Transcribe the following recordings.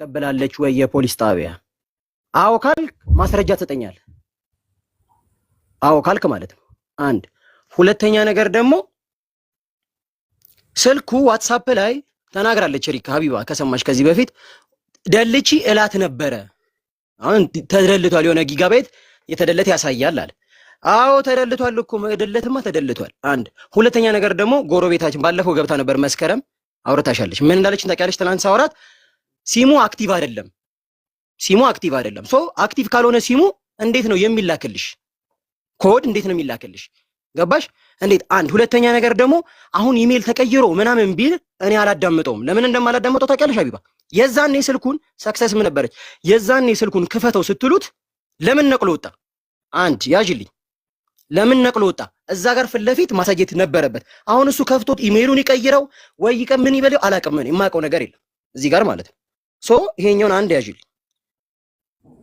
ተቀበላለች ወይ የፖሊስ ጣቢያ? አዎ ካልክ ማስረጃ ትሰጠኛል። አዎ ካልክ ማለት ነው። አንድ ሁለተኛ ነገር ደግሞ ስልኩ ዋትስአፕ ላይ ተናግራለች ሪካ ሀቢባ ከሰማሽ ከዚህ በፊት ደልቺ እላት ነበረ። አሁን ተደልቷል፣ የሆነ ጊጋባይት የተደለተ ያሳያል አለ። አዎ ተደልቷል እኮ መደለትማ ተደልቷል። አንድ ሁለተኛ ነገር ደግሞ ጎረቤታችን ባለፈው ገብታ ነበር መስከረም አውርታሻለች። ምን እንዳለች ታውቂያለሽ? ትናንት ሳወራት ሲሙ አክቲቭ አይደለም፣ ሲሙ አክቲቭ አይደለም። ሶ አክቲቭ ካልሆነ ሲሙ እንዴት ነው የሚላክልሽ? ኮድ እንዴት ነው የሚላክልሽ? ገባሽ? እንዴት? አንድ ሁለተኛ ነገር ደግሞ አሁን ኢሜል ተቀይሮ ምናምን ቢል እኔ አላዳምጠውም። ለምን እንደማላዳምጠው ታውቂያለሽ ሀቢባ? የዛኔ ስልኩን ሰክሰስ ምን ነበረች? የዛኔ ስልኩን ክፈተው ስትሉት ለምን ነቅሎ ወጣ? አንድ ያዥልኝ፣ ለምን ነቅሎ ወጣ? እዛ ጋር ፊት ለፊት ማሳየት ነበረበት። አሁን እሱ ከፍቶት ኢሜሉን ይቀይረው ወይ ምን ይበለው አላውቅም። እኔ የማውቀው ነገር የለም እዚህ ጋር ማለት ነው። ሶ ይሄኛውን አንድ ያዥልኝ።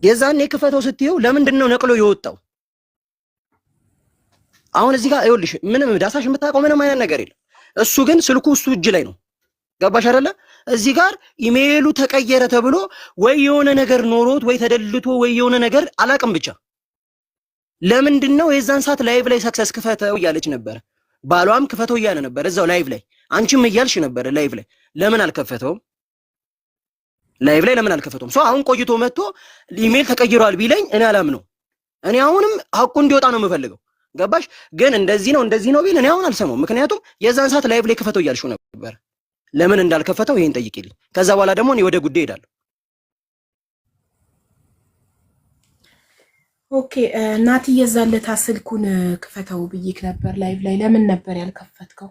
የዛኔ ክፈተው ስትይው ለምንድን ነው ነቅሎ የወጣው? አሁን እዚህ ጋር ይኸውልሽ ምንም ዳሳሽ የምታውቀው ምንም አይነት ነገር የለም። እሱ ግን ስልኩ እሱ እጅ ላይ ነው። ገባሽ አይደለ? እዚህ ጋር ኢሜሉ ተቀየረ ተብሎ ወይ የሆነ ነገር ኖሮት ወይ ተደልቶ ወይ የሆነ ነገር አላውቅም። ብቻ ለምንድን ነው የዛን ሰዓት ላይቭ ላይ ሰክሰስ ክፈተው እያለች ነበር። ባሏም ክፈተው እያለ ነበር እዛው ላይቭ ላይ። አንቺም እያልሽ ነበር ላይቭ ላይ። ለምን አልከፈተውም? ላይቭ ላይ ለምን አልከፈተውም? ሶ አሁን ቆይቶ መጥቶ ኢሜል ተቀይሯል ቢለኝ እኔ አላምነው። እኔ አሁንም ሐቁ እንዲወጣ ነው የምፈልገው። ገባሽ? ግን እንደዚህ ነው ቢል እኔ አሁን አልሰማው። ምክንያቱም የዛን ሰዓት ላይቭ ላይ ክፈተው እያልሽው ነበር። ለምን እንዳልከፈተው ይሄን ጠይቂልኝ። ከዛ በኋላ ደግሞ እኔ ወደ ጉዳይ ሄዳለሁ። ኦኬ እናት የዛለታ ስልኩን ክፈተው ብዬሽ ነበር ላይቭ ላይ። ለምን ነበር ያልከፈትከው?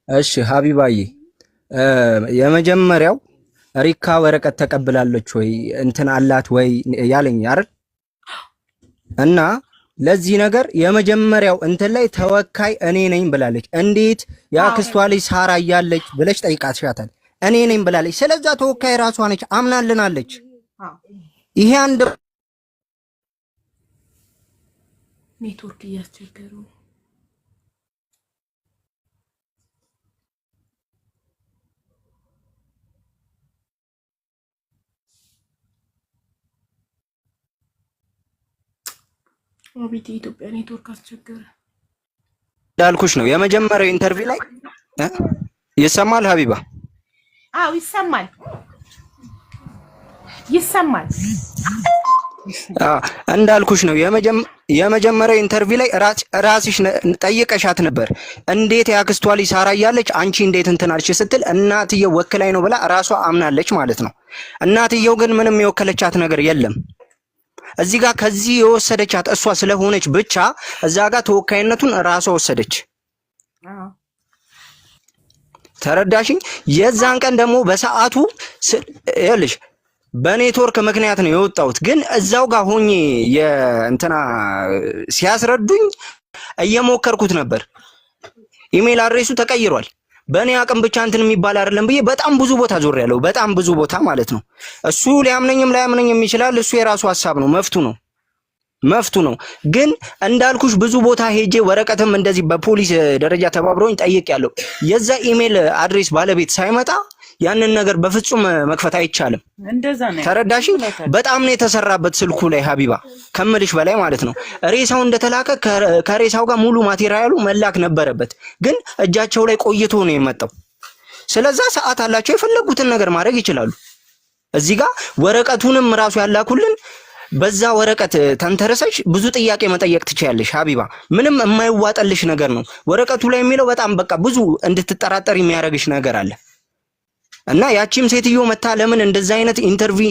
እሺ ሀቢባዬ፣ የመጀመሪያው ሪካ ወረቀት ተቀብላለች ወይ እንትን አላት ወይ ያለኝ አይደል? እና ለዚህ ነገር የመጀመሪያው እንትን ላይ ተወካይ እኔ ነኝ ብላለች። እንዴት ያክስቷ ልጅ ሳራ እያለች ብለሽ ጠይቃትሻታል። እኔ ነኝ ብላለች። ስለዛ ተወካይ ራሷ ነች፣ አምናልናለች። ይሄ አንድ ኔትወርክ እያስቸገሩ አቤት የኢትዮጵያ ኔትወርክ አስቸገረ። እንዳልኩሽ ነው የመጀመሪያው ኢንተርቪው ላይ ይሰማል ሀቢባ? አዎ ይሰማል። እንዳልኩሽ ነው የመጀመሪያው ኢንተርቪው ላይ ራስሽ ጠይቀሻት ነበር። እንዴት ያክስቷ ልጅ ሳራ እያለች አንቺ እንዴት እንትን አልሽ ስትል እናትየው ወክላኝ ነው ብላ ራሷ አምናለች ማለት ነው። እናትየው ግን ምንም የወከለቻት ነገር የለም። እዚህ ጋር ከዚህ የወሰደቻት እሷ ስለሆነች ብቻ እዛ ጋር ተወካይነቱን ራሷ ወሰደች። ተረዳሽኝ? የዛን ቀን ደግሞ በሰዓቱ ይኸውልሽ በኔትወርክ ምክንያት ነው የወጣሁት። ግን እዛው ጋር ሆኜ የእንትና ሲያስረዱኝ እየሞከርኩት ነበር። ኢሜል አድሬሱ ተቀይሯል። በእኔ አቅም ብቻ እንትን የሚባል አይደለም ብዬ በጣም ብዙ ቦታ ዞሬያለሁ። በጣም ብዙ ቦታ ማለት ነው። እሱ ሊያምነኝም ላያምነኝም ይችላል። እሱ የራሱ ሐሳብ ነው፣ መፍቱ ነው። ግን እንዳልኩሽ ብዙ ቦታ ሄጄ ወረቀትም እንደዚህ በፖሊስ ደረጃ ተባብረውኝ ጠይቄያለሁ። የዛ ኢሜል አድሬስ ባለቤት ሳይመጣ ያንን ነገር በፍጹም መክፈት አይቻልም። ተረዳሽ? በጣም ነው የተሰራበት ስልኩ ላይ ሀቢባ ከምልሽ በላይ ማለት ነው። ሬሳው እንደተላከ ከሬሳው ጋር ሙሉ ማቴሪያሉ መላክ ነበረበት፣ ግን እጃቸው ላይ ቆይቶ ነው የመጣው። ስለዛ ሰዓት አላቸው፣ የፈለጉትን ነገር ማድረግ ይችላሉ። እዚህ ጋር ወረቀቱንም ራሱ ያላኩልን በዛ ወረቀት ተንተረሰሽ ብዙ ጥያቄ መጠየቅ ትችያለሽ ሀቢባ። ምንም የማይዋጠልሽ ነገር ነው ወረቀቱ ላይ የሚለው። በጣም በቃ ብዙ እንድትጠራጠር የሚያደርግሽ ነገር አለ። እና ያቺም ሴትዮ መታ ለምን እንደዛ አይነት ኢንተርቪው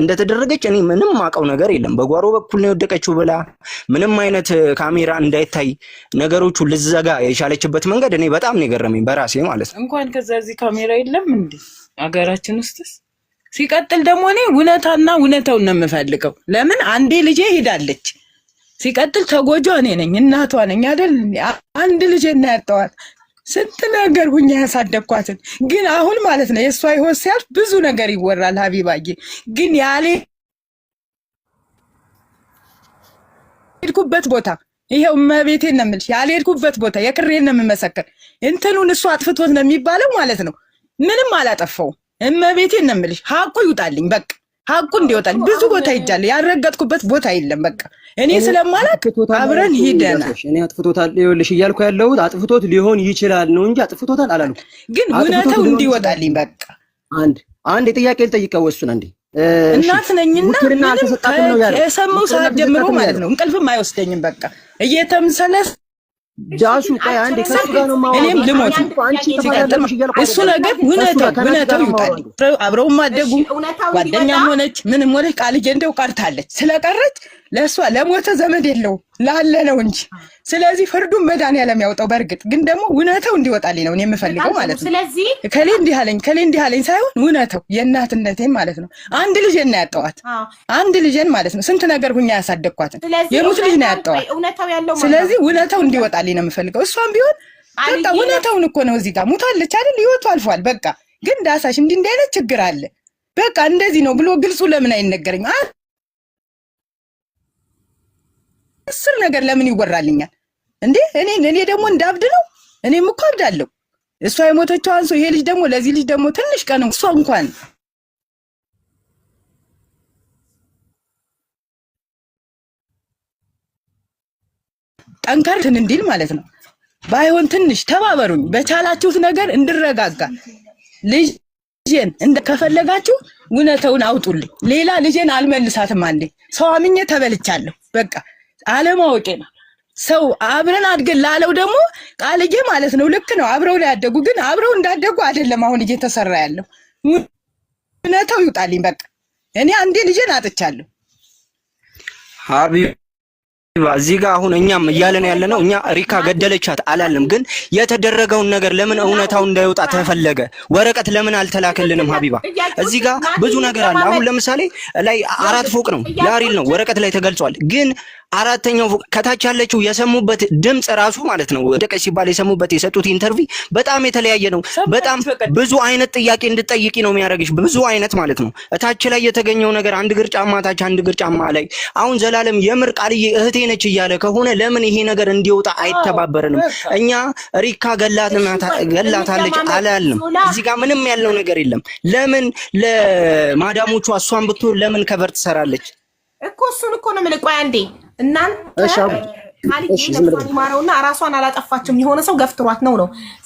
እንደተደረገች እኔ ምንም ማቀው ነገር የለም። በጓሮ በኩል ነው የወደቀችው ብላ ምንም አይነት ካሜራ እንዳይታይ ነገሮቹ ልዘጋ የቻለችበት መንገድ እኔ በጣም ነው የገረመኝ በራሴ ማለት ነው። እንኳን ከዛ እዚህ ካሜራ የለም እንዴ ሀገራችን ውስጥስ? ሲቀጥል ደግሞ እኔ እውነታውን ነው የምፈልገው። ለምን አንዴ ልጄ ሄዳለች። ሲቀጥል ተጎጆ እኔ ነኝ፣ እናቷ ነኝ አይደል? አንድ ልጄ እና ያጣዋት ስንት ነገር ሁኛ ያሳደግኳትን። ግን አሁን ማለት ነው የእሷ ህይወት ሲያልፍ ብዙ ነገር ይወራል ሀቢባዬ። ግን ያልሄድኩበት ቦታ ይሄው መቤቴን ነው የምልሽ፣ ያልሄድኩበት ቦታ የክሬን ነው የምመሰክር። እንትኑን እሱ አጥፍቶት ነው የሚባለው ማለት ነው። ምንም አላጠፋው። እመቤቴን ነው የምልሽ። ሀቁ ይውጣልኝ በቃ ሀቁ እንዲወጣልኝ። ብዙ ቦታ ሄጃለሁ፣ ያልረገጥኩበት ቦታ የለም። በቃ እኔ ስለማላቅ አብረን ሄደናል። እኔ አጥፍቶታል ይኸውልሽ እያልኩ ያለሁት አጥፍቶት ሊሆን ይችላል ነው እንጂ አጥፍቶታል አላልኩም። ግን እውነታው እንዲወጣልኝ በቃ አንድ ጥያቄ ልጠይቀው እሱን አንዴ እናት ነኝና የሰማው ሰዓት ጀምሮ ማለት ነው እንቅልፍም አይወስደኝም። በቃ እየተምሰለስ ዳሱ ቆይ አንዴ ከሱ ጋር ነው ማወቅ እኔም ልሞት ሲቀጥል እሱ ነገር እውነታው ይውጣልኝ። አብረው ማደጉ ጓደኛም ሆነች ምንም ሆነች ቃልዬ እንደው ቀርታለች። ስለቀረች ለእሷ ለሞተ ዘመድ የለው ላለ ነው እንጂ። ስለዚህ ፍርዱን መድኃኒዓለም ያውጣው። በእርግጥ ግን ደግሞ እውነታው እንዲወጣልኝ ነው እኔ የምፈልገው ማለት ነው። ስለዚህ ከሌ እንዲህ አለኝ ሳይሆን እውነታው የእናትነቴን ማለት ነው። አንድ ልጄን ነው ያጣኋት። አንድ ልጄን ማለት ነው ስንት ነገር ሁኛ ያሳደግኳትን የሙት ልጅ ነው ያጣኋት። ስለዚህ እውነታው እንዲወጣልኝ ነው የምፈልገው። እሷም ቢሆን በቃ እውነታውን እኮ ነው። እዚህ ጋር ሙታለች አይደል? ህይወቱ አልፏል። በቃ ግን ዳሳሽ እንዲህ አይነት ችግር አለ በቃ እንደዚህ ነው ብሎ ግልጹ ለምን አይነገረኝ? አስር ነገር ለምን ይወራልኛል እንዴ? እኔ ደግሞ እንዳብድ ነው። እኔም እኮ አብዳለሁ። እሷ የሞተችው አንሶ ይሄ ልጅ ደግሞ ለዚህ ልጅ ደግሞ ትንሽ ቀን ነው። እሷ እንኳን ጠንከርን እንዲል ማለት ነው። ባይሆን ትንሽ ተባበሩኝ በቻላችሁት ነገር እንድረጋጋ። ልጄን ከፈለጋችሁ እውነታውን አውጡልኝ። ሌላ ልጄን አልመልሳትም። አንዴ ሰው አምኜ ተበልቻለሁ። በቃ አለማወቄ ነው። ሰው አብረን አድገን ላለው ደግሞ ቃልዬ ማለት ነው። ልክ ነው። አብረው ላይ ያደጉ ግን አብረው እንዳደጉ አይደለም አሁን እየተሰራ ያለው። እውነታው ይውጣልኝ በቃ። እኔ አንዴ ልጄን አጥቻለሁ። ሀቢባ እዚህ ጋር አሁን እኛም እያለን ያለ ነው። እኛ ሪካ ገደለቻት አላለም፣ ግን የተደረገውን ነገር ለምን እውነታው እንዳይወጣ ተፈለገ? ወረቀት ለምን አልተላከልንም? ሀቢባ እዚህ ጋር ብዙ ነገር አለ። አሁን ለምሳሌ ላይ 4 ፎቅ ነው ያሪል ነው ወረቀት ላይ ተገልጿል። ግን አራተኛው ፎቅ ከታች ያለችው የሰሙበት ድምጽ ራሱ ማለት ነው ወደቀች ሲባል የሰሙበት የሰጡት ኢንተርቪው በጣም የተለያየ ነው። በጣም ብዙ አይነት ጥያቄ እንድጠይቂ ነው የሚያደርግሽ፣ ብዙ አይነት ማለት ነው። እታች ላይ የተገኘው ነገር አንድ እግር ጫማ ታች አንድ እግር ጫማ ላይ። አሁን ዘላለም የምር ቃልዬ እህቴ ነች እያለ ከሆነ ለምን ይሄ ነገር እንዲወጣ አይተባበረንም? እኛ ሪካ ገላታለች አላልንም። እዚህ ጋር ምንም ያለው ነገር የለም። ለምን ለማዳሞቹ እሷን ብትሆን ለምን ከበር ትሰራለች እኮ? እሱን እኮ ነው የምልህ። ቆይ አንዴ እናንተ ቃልዬ ነፍሷን ይማረውና ራሷን አላጠፋችም። የሆነ ሰው ገፍትሯት ነው።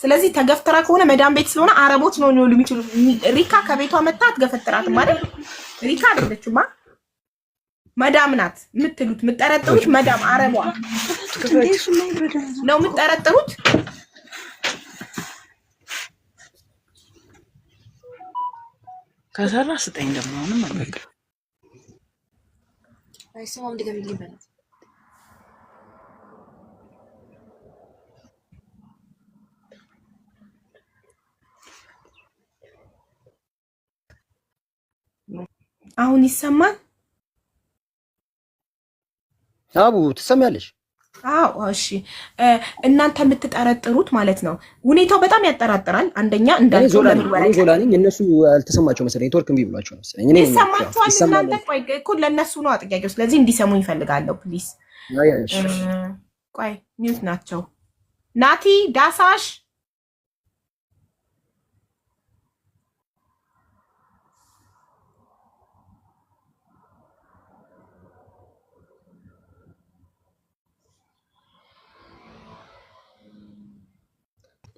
ስለዚህ ተገፍትራ ከሆነ መዳም ቤት ስለሆነ አረቦች ነው ሊሉ የሚችሉ። ሪካ ከቤቷ መጣ አትገፈትራትም ማለት ሪካ አይደለችማ፣ መዳም ናት የምትሉት የምትጠረጥሩት መዳም አረቧ ነው የምትጠረጥሩት። ከሰራ ስጠኝ ደግሞ አሁንም አልበቃ አይሰማም። እንደገና ይበላል። አሁን ይሰማል? አቡ ትሰሚያለሽ? አዎ እሺ። እናንተ የምትጠረጥሩት ማለት ነው። ሁኔታው በጣም ያጠራጥራል። አንደኛ እንዳልኩ ዞላኒ እነሱ አልተሰማቸው መሰለኝ ኔትወርክ እምቢ ብሏቸው መሰለኝ። እኔ ይሰማችኋል እናንተ? ቆይ እኮ ለነሱ ነው ጥያቄው። ስለዚህ እንዲሰሙ ይፈልጋለሁ ፕሊዝ። ቆይ ኒውስ ናቸው። ናቲ ዳሳሽ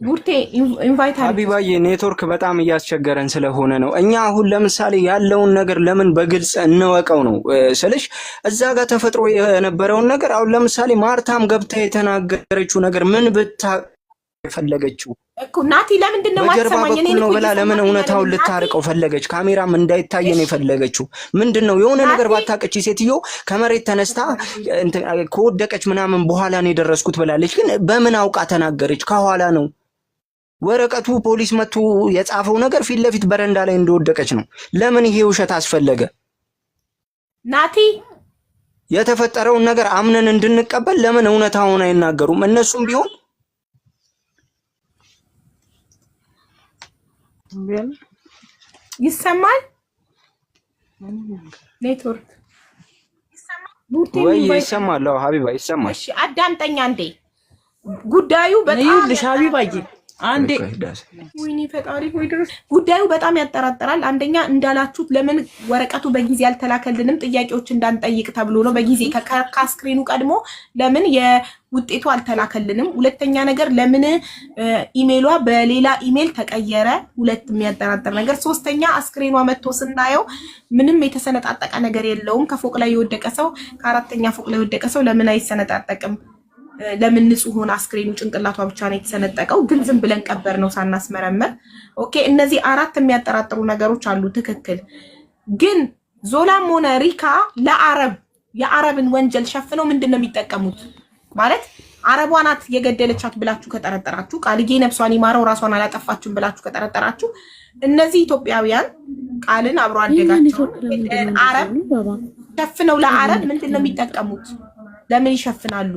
ቡርቴ ኢንቫይት ሀቢባዬ ኔትወርክ በጣም እያስቸገረን ስለሆነ ነው። እኛ አሁን ለምሳሌ ያለውን ነገር ለምን በግልጽ እንወቀው ነው ስልሽ፣ እዛ ጋር ተፈጥሮ የነበረውን ነገር አሁን ለምሳሌ ማርታም ገብታ የተናገረችው ነገር ምን ብታ ፈለገችው እኮ ናቲ ለምንድን ነው ማሰማኝ? እኔ ነው ብላ ለምን እውነታውን ልታርቀው ፈለገች? ካሜራም እንዳይታየን የፈለገችው ምንድነው? የሆነ ነገር ባታቀች ሴትዮ ከመሬት ተነስታ ከወደቀች ምናምን በኋላ ነው የደረስኩት ብላለች። ግን በምን አውቃ ተናገረች? ከኋላ ነው ወረቀቱ ፖሊስ መጥቶ የጻፈው ነገር ፊት ለፊት በረንዳ ላይ እንደወደቀች ነው። ለምን ይሄ ውሸት አስፈለገ? ናቲ የተፈጠረውን ነገር አምነን እንድንቀበል ለምን እውነታውን አይናገሩም? እነሱም ቢሆን ይሰማል ኔትወርክ ወይ ይሰማል? አዎ ሀቢባ ይሰማል። እሺ አዳምጠኛ እንዴ ጉዳዩ በጣም ይኸውልሽ ሀቢባዬ አንዴ ወይኔ ፈጣሪ ሆይ ድረስ ጉዳዩ በጣም ያጠራጥራል። አንደኛ እንዳላችሁት ለምን ወረቀቱ በጊዜ አልተላከልንም ጥያቄዎች እንዳንጠይቅ ተብሎ ነው። በጊዜ ከስክሪኑ ቀድሞ ለምን የውጤቱ አልተላከልንም? ሁለተኛ ነገር ለምን ኢሜሏ በሌላ ኢሜል ተቀየረ? ሁለት የሚያጠራጥር ነገር። ሶስተኛ አስክሬኗ መጥቶ ስናየው ምንም የተሰነጣጠቀ ነገር የለውም። ከፎቅ ላይ የወደቀ ሰው ከአራተኛ ፎቅ ላይ የወደቀ ሰው ለምን አይሰነጣጠቅም? ለምን ንጹህ ሆነ አስክሬኑ? ጭንቅላቷ ብቻ ነው የተሰነጠቀው፣ ግን ዝም ብለን ቀበር ነው ሳናስመረመር። ኦኬ እነዚህ አራት የሚያጠራጥሩ ነገሮች አሉ። ትክክል። ግን ዞላም ሆነ ሪካ የአረብን ወንጀል ሸፍነው ምንድነው የሚጠቀሙት? ማለት አረቧ ናት የገደለቻት ብላችሁ ከጠረጠራችሁ፣ ቃልዬ ነፍሷን ይማረው ራሷን አላጠፋችሁም ብላችሁ ከጠረጠራችሁ፣ እነዚህ ኢትዮጵያውያን ቃልን አብሮ አደጋቸው አረብ ሸፍነው ለአረብ ምንድነው የሚጠቀሙት? ለምን ይሸፍናሉ?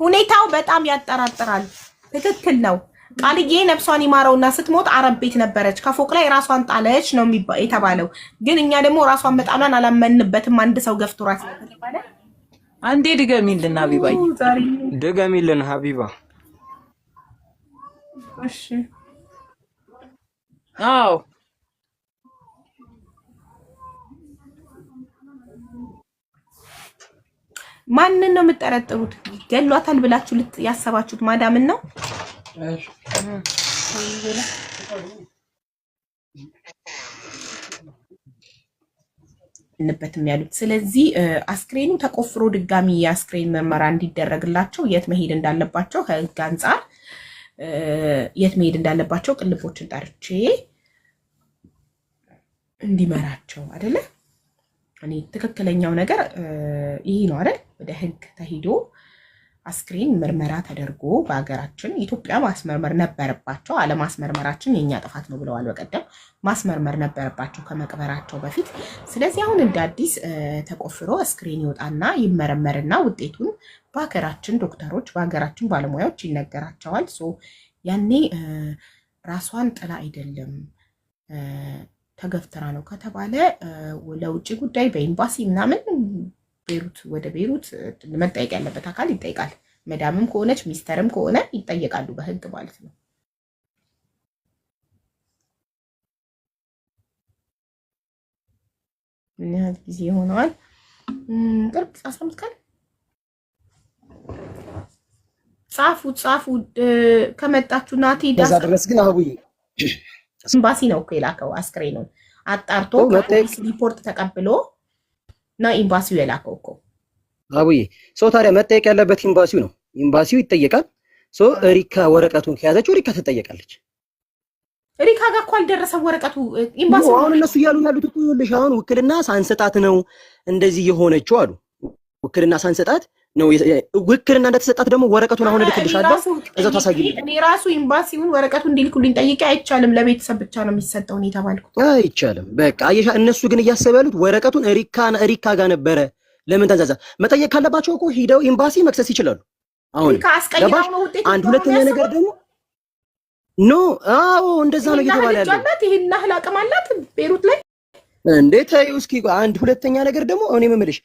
ሁኔታው በጣም ያጠራጥራል። ትክክል ነው። ቃልዬ ነፍሷን ይማረውና ስትሞት አረብ ቤት ነበረች፣ ከፎቅ ላይ ራሷን ጣለች ነው የተባለው። ግን እኛ ደግሞ ራሷን መጣሏን አላመንበትም። አንድ ሰው ገፍቶራት ነው ተባለ። አንዴ ድገሚልን ሀቢባዬ፣ ድገሚልን ሀቢባ። እሺ አዎ ማንን ነው የምትጠረጥሩት? ገሏታል ብላችሁ ያሰባችሁት ማዳምን ነው? እንበትም ያሉት። ስለዚህ አስክሬኑ ተቆፍሮ ድጋሚ የአስክሬን ምርመራ እንዲደረግላቸው የት መሄድ እንዳለባቸው ከህግ አንጻር የት መሄድ እንዳለባቸው ቅልቦችን ጠርቼ እንዲመራቸው አይደለ? እኔ ትክክለኛው ነገር ይሄ ነው አይደል? ወደ ህግ ተሄዶ አስክሬን ምርመራ ተደርጎ በሀገራችን ኢትዮጵያ ማስመርመር ነበረባቸው። አለማስመርመራችን የኛ ጥፋት ነው ብለዋል በቀደም። ማስመርመር ነበረባቸው ከመቅበራቸው በፊት። ስለዚህ አሁን እንደ አዲስ ተቆፍሮ አስክሬን ይወጣና ይመረመርና ውጤቱን በሀገራችን ዶክተሮች በሀገራችን ባለሙያዎች ይነገራቸዋል። ያኔ ራሷን ጥላ አይደለም ተገፍትራ ነው ከተባለ ለውጭ ጉዳይ በኤምባሲ ምናምን ወደ ቤሩት መጠየቅ ያለበት አካል ይጠይቃል። መዳምም ከሆነች ሚስተርም ከሆነ ይጠየቃሉ በህግ ማለት ነው። ምን ያህል ጊዜ ሆነዋል? ቅርብ 15 ቀን ጻፉ ከመጣችሁ ናቲ ዳስ ድረስ ግን አቡዬ ኤምባሲ ነው እኮ የላከው አስክሬኑን አጣርቶ ፖሊስ ሪፖርት ተቀብሎ ነው ኤምባሲው የላከው እኮ አቡዬ። ታዲያ መጠየቅ ያለበት ኤምባሲው ነው። ኤምባሲው ይጠየቃል። ሪካ ወረቀቱን ከያዘችው ሪካ ትጠየቃለች። ሪካ ጋር እኮ አልደረሰም ወረቀቱ ኤምባሲው። አሁን እነሱ እያሉ ያሉት እኮ ይኸውልሽ፣ አሁን ውክልና ሳንሰጣት ነው እንደዚህ የሆነችው አሉ። ውክልና ሳንሰጣት ነው። ውክልና እንደተሰጣት ደግሞ ወረቀቱን አሁን እልክልሻለሁ እዛው ታሳጊልኝ። እኔ ራሱ ኤምባሲውን ወረቀቱን እንዲልኩልኝ ጠይቄ አይቻልም፣ ለቤተሰብ ብቻ ነው የሚሰጠው ነው የተባልኩት። አይቻልም በቃ አየሻ። እነሱ ግን እያሰቡ ያሉት ወረቀቱን ሪካ ጋር ነበረ። ለምን ተንዛዛ? መጠየቅ ካለባቸው እኮ ሂደው ኤምባሲ መክሰስ ይችላሉ። አሁን አንድ ሁለተኛ ነገር ደግሞ አዎ እንደዛ ነው እየተባለ ያለው። ይሄን ያህል አቅም አላት ቤሩት ላይ እንዴት? እስኪ አንድ ሁለተኛ ነገር ደግሞ እኔ የምልሽ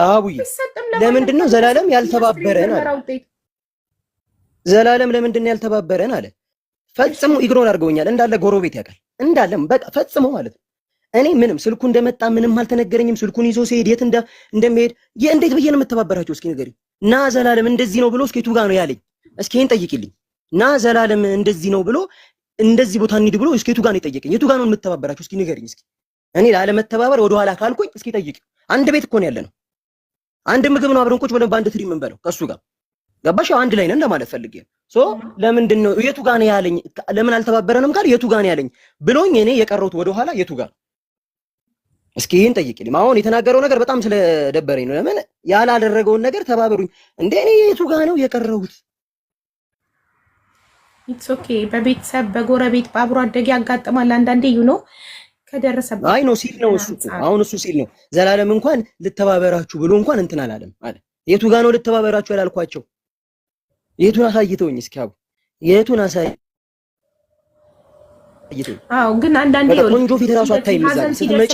አቡዬ ለምንድን ነው ዘላለም ያልተባበረን አለ። ዘላለም ለምንድን ነው ያልተባበረን አለ። ፈጽሞ ኢግኖር አድርገውኛል እንዳለ ጎረቤት ያውቃል እንዳለም በቃ ፈጽሞ ማለት ነው። እኔ ምንም ስልኩ እንደመጣ ምንም አልተነገረኝም። ስልኩን ይዞ ሲሄድ የት እንደሚሄድ እንዴት ብዬ ነው የምተባበራቸው? እስኪ ንገሪኝ። ና ዘላለም እንደዚህ ነው ብሎ እስኪ የቱ ጋር ነው ያለኝ? እስኪ ይሄን ጠይቂልኝ። ና ዘላለም እንደዚህ ነው ብሎ እንደዚህ ቦታ እንሂድ ብሎ እስኪ የቱ ጋር ነው የጠየቀኝ? የቱ ጋር ነው የምተባበራቸው? እስኪ ንገሪኝ። እስኪ እኔ ላለመተባበር ወደኋላ ካልኩኝ እስኪ ጠይቂ። አንድ ቤት እኮ ነው ያለነው። አንድ ምግብ ነው አብረን ቁጭ ብለን በአንድ ትሪ የምንበላው ከሱ ጋር ገባሽ? አንድ ላይ ነን ለማለት ፈልጌ ለምንድን ነው የቱ ጋር ነው ያለኝ? ለምን አልተባበረንም ካል የቱ ጋር ነው ያለኝ ብሎኝ እኔ የቀረሁት ወደኋላ የቱ ጋር? እስኪ ይሄን ጠይቂልኝ። አሁን የተናገረው ነገር በጣም ስለደበረኝ ነው። ለምን ያላደረገውን ነገር ተባበሩኝ እንዴ? እኔ የቱ ጋር ነው የቀረሁት? ኢትስ ኦኬ። በቤተሰብ በጎረቤት በአብሮ አደግ ያጋጥማል አንዳንዴ ዩ ኖ ከደረሰበት አይ ነው ሲል ነው እሱ አሁን እሱ ሲል ነው ዘላለም እንኳን ልተባበራችሁ ብሎ እንኳን እንትን አላለም አለ። የቱ ጋር ነው ልተባበራችሁ ያላልኳቸው? የቱን አሳይተውኝ እስኪ አቡ የቱን አሳይተውኝ? አዎ ግን አንዳንዴ ቆንጆ ፊት ራሱ አታይም። እዛ ስትመጪ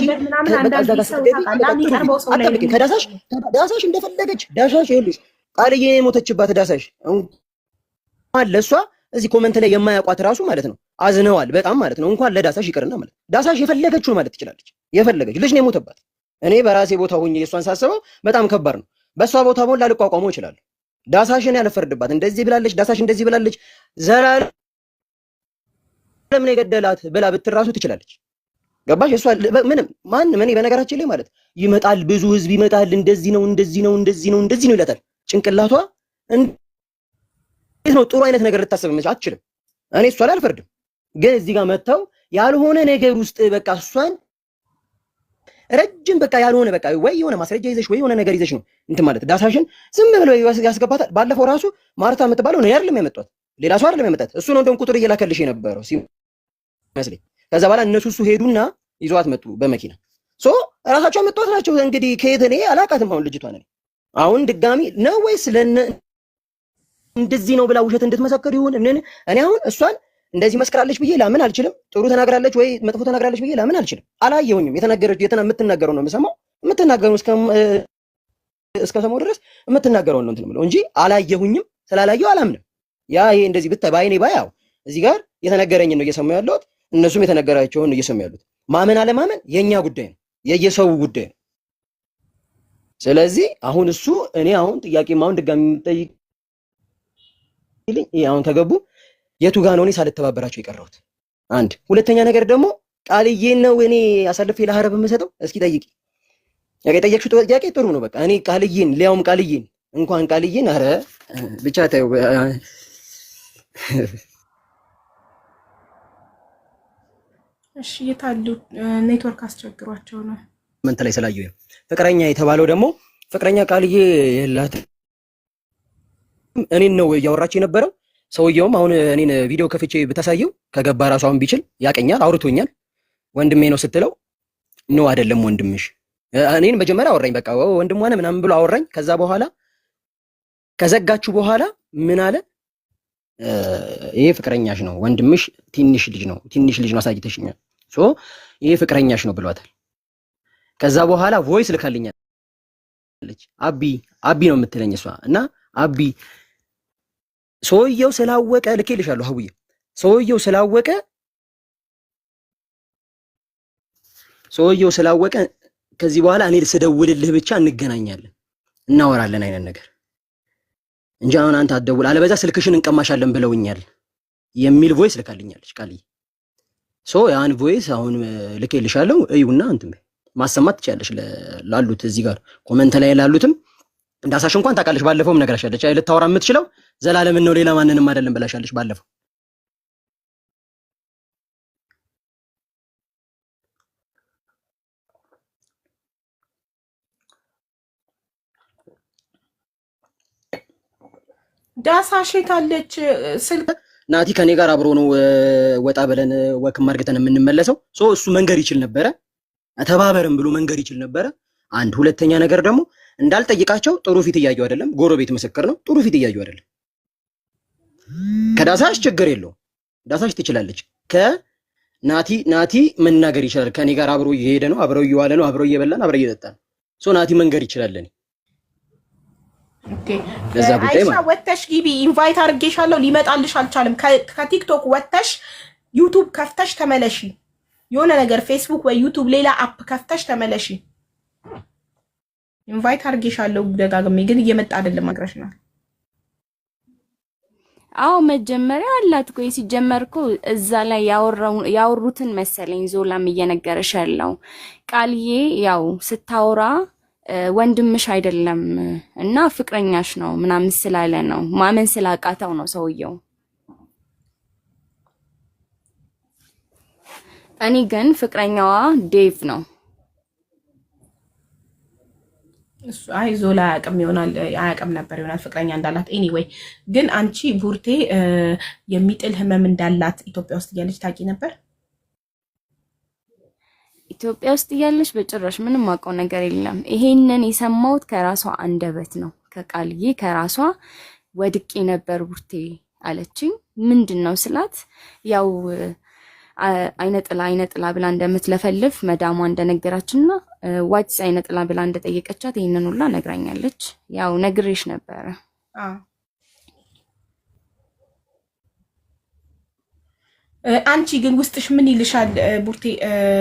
ዳሳሽ እንደፈለገች ዳሳሽ ይኸውልሽ ቃልዬ የሞተችባት ዳሳሽ እንኳን ለእሷ እዚህ ኮመንት ላይ የማያውቋት ራሱ ማለት ነው አዝነዋል በጣም ማለት ነው። እንኳን ለዳሳሽ ይቅርና ማለት ዳሳሽ የፈለገችው ማለት ትችላለች። የፈለገች ልጅ ነው የሞተባት። እኔ በራሴ ቦታ ሆኜ የእሷን ሳስበው በጣም ከባድ ነው። በእሷ ቦታ ሆኜ ላልቋቋመው እችላለሁ። ዳሳሽን ያልፈርድባት እንደዚህ ብላለች፣ ዳሳሽ እንደዚህ ብላለች፣ ዘላለም ነው የገደላት ብላ ብትራሱ ትችላለች። ገባሽ? እሷ ምንም ማንም እኔ በነገራችን ላይ ማለት ይመጣል ብዙ ህዝብ ይመጣል እንደዚህ ነው እንደዚህ ነው እንደዚህ ነው እንደዚህ ነው ይላታል። ጭንቅላቷ እንዴት ነው ጥሩ አይነት ነገር ልታስብ አትችልም። እኔ እሷ ላይ አልፈርድም፣ ግን እዚህ ጋር መተው ያልሆነ ነገር ውስጥ በቃ እሷን ረጅም በቃ ያልሆነ በቃ ወይ የሆነ ማስረጃ ይዘሽ ወይ የሆነ ነገር ይዘሽ ነው እንትን ማለት ዳሳሽን ዝም ብለው ያስገባታል። ባለፈው ራሱ ማርታ የምትባለው ነው አይደለም ያመጣት፣ ሌላ ሰው አይደለም ያመጣት። እሱ ነው እንደውም ቁጥር እየላከልሽ የነበረው ሲመስለኝ። ከዛ በኋላ እነሱ ሄዱና ይዟት መጡ በመኪና ሶ ራሳቸው ያመጣት ናቸው። እንግዲህ ከየት እኔ አላውቃትም። አሁን ልጅቷ ነኝ አሁን ድጋሚ ነው ወይስ ለነ እንደዚህ ነው ብላ ውሸት እንድትመሰክር ይሁን እኔ አሁን እሷን እንደዚህ መስክራለች ብዬ ላምን አልችልም። ጥሩ ተናግራለች ወይ መጥፎ ተናግራለች ብዬ ላምን አልችልም። አላየሁኝም። የምትናገረው ነው የምሰማው። የምትናገረው እስከ ሰማው ድረስ የምትናገረው ነው እንትን የምለው እንጂ አላየሁኝም። ስላላየሁ አላምንም። ያ ይሄ እንደዚህ ብታይ ባይኔ ባያው እዚህ ጋር የተነገረኝን ነው እየሰማሁ ያለሁት። እነሱም የተነገራቸውን ነው እየሰማሁ ያሉት። ማመን አለማመን የኛ ጉዳይ ነው፣ የየሰው ጉዳይ ነው። ስለዚህ አሁን እሱ እኔ አሁን ጥያቄም አሁን ድጋሚ የምጠይቅ አሁን ከገቡ የቱ ጋር ነው እኔ ሳልተባበራቸው የቀረሁት? አንድ ሁለተኛ ነገር ደግሞ ቃልዬን ነው እኔ አሳልፌ ለሀረብ የምሰጠው? እስኪ ጠይቂ። የጠየቅሽው ጥያቄ ጥሩ ነው። በቃ እኔ ቃልዬን ሊያውም ቃልዬን እንኳን ቃልዬን አረ ብቻ ታዩ እሺ የታሉ ኔትወርክ አስቸግሯቸው ነው ምን ተላይ ስላየው ፍቅረኛ የተባለው ደግሞ ፍቅረኛ ቃልዬ የላት እኔን ነው እያወራች የነበረው። ሰውየውም አሁን እኔን ቪዲዮ ከፍቼ ብታሳየው ከገባ ራሱ አሁን ቢችል ያቀኛል፣ አውርቶኛል። ወንድሜ ነው ስትለው ነው አይደለም ወንድምሽ። እኔን መጀመሪያ አወራኝ፣ በቃ ወንድሟ ነህ ምናምን ብሎ አወራኝ። ከዛ በኋላ ከዘጋችሁ በኋላ ምን አለ ይሄ ፍቅረኛሽ ነው ወንድምሽ ትንሽ ልጅ ነው አሳይተሽኛል፣ ሶ ይሄ ፍቅረኛሽ ነው ብሏታል። ከዛ በኋላ ቮይስ ልካልኛለች። አቢ ነው የምትለኝ እሷ እና አቢ ሰውየው ስላወቀ ልኬልሻለሁ። ሀውዬ ሰውየው ስላወቀ ከዚህ በኋላ እኔ ስደውልልህ ብቻ እንገናኛለን እናወራለን አይነት ነገር እንጂ አሁን አንተ አትደውል አለበዛ ስልክሽን እንቀማሻለን ብለውኛል የሚል ቮይስ ልካልኛለች ቃልዬ። ሶ ያን ቮይስ አሁን ልኬልሻለሁ እዩና እንትን ማሰማት ትችያለሽ ላሉት እዚህ ጋር ኮመንት ላይ ላሉትም ዳሳሽ እንኳን ታውቃለሽ። ባለፈውም ነግራሻለች ልታወራ የምትችለው ዘላለም ነው ሌላ ማንንም አይደለም ብላሻለች ባለፈው። ዳሳሽ ታለች ስልክ ናቲ ከኔ ጋር አብሮ ነው ወጣ ብለን ወክ ማርገተን የምንመለሰው። ሶ እሱ መንገር ይችል ነበረ፣ ተባበርም ብሎ መንገር ይችል ነበረ። አንድ ሁለተኛ ነገር ደግሞ እንዳልጠይቃቸው ጥሩ ፊት እያዩ አይደለም። ጎረቤት ምስክር ነው። ጥሩ ፊት እያዩ አይደለም። ከዳሳሽ ችግር የለውም። ዳሳሽ ትችላለች። ከናቲ መናገር ይችላል። ከኔ ጋር አብሮ እየሄደ ነው፣ አብረው እየዋለ ነው፣ አብረው እየበላን፣ አብረው እየጠጣን። ሶ ናቲ መንገር ይችላል። ኦኬ አይሻ ወተሽ ግቢ ኢንቫይት አድርጌሻለሁ። ሊመጣልሽ አልቻለም። ከቲክቶክ ወተሽ ዩቲዩብ ከፍተሽ ተመለሺ። የሆነ ነገር ፌስቡክ ወይ ዩቲዩብ ሌላ አፕ ከፍተሽ ተመለሺ። ኢንቫይት አድርጌሻለሁ ደጋግሜ፣ ግን እየመጣ አይደለም። አግረሽናል። አዎ መጀመሪያ አላት ቆይ ሲጀመር እኮ እዛ ላይ ያወሩትን መሰለኝ ዞላም እየነገረሽ ያለው ቃልዬ ያው ስታወራ ወንድምሽ አይደለም እና ፍቅረኛሽ ነው ምናምን ስላለ ነው ማመን ስላቃተው ነው ሰውየው። እኔ ግን ፍቅረኛዋ ዴቭ ነው። አይ ዞላ አያውቅም ነበር ይሆናል ፍቅረኛ እንዳላት። ኤኒዌይ ግን አንቺ ቡርቴ የሚጥል ህመም እንዳላት ኢትዮጵያ ውስጥ እያለች ታውቂ ነበር? ኢትዮጵያ ውስጥ እያለች በጭራሽ ምንም አውቀው ነገር የለም። ይሄንን የሰማሁት ከራሷ አንደበት ነው፣ ከቃልዬ ከራሷ። ወድቄ ነበር ቡርቴ አለችኝ። ምንድነው ስላት ያው አይነ ጥላ ብላ እንደምትለፈልፍ መዳሟ እንደነገራችንና ዋትስ አይነ ጥላ ብላ እንደጠየቀቻት ይሄንን ሁላ ነግራኛለች። ያው ነግሬሽ ነበረ። አንቺ ግን ውስጥሽ ምን ይልሻል ቡርቴ?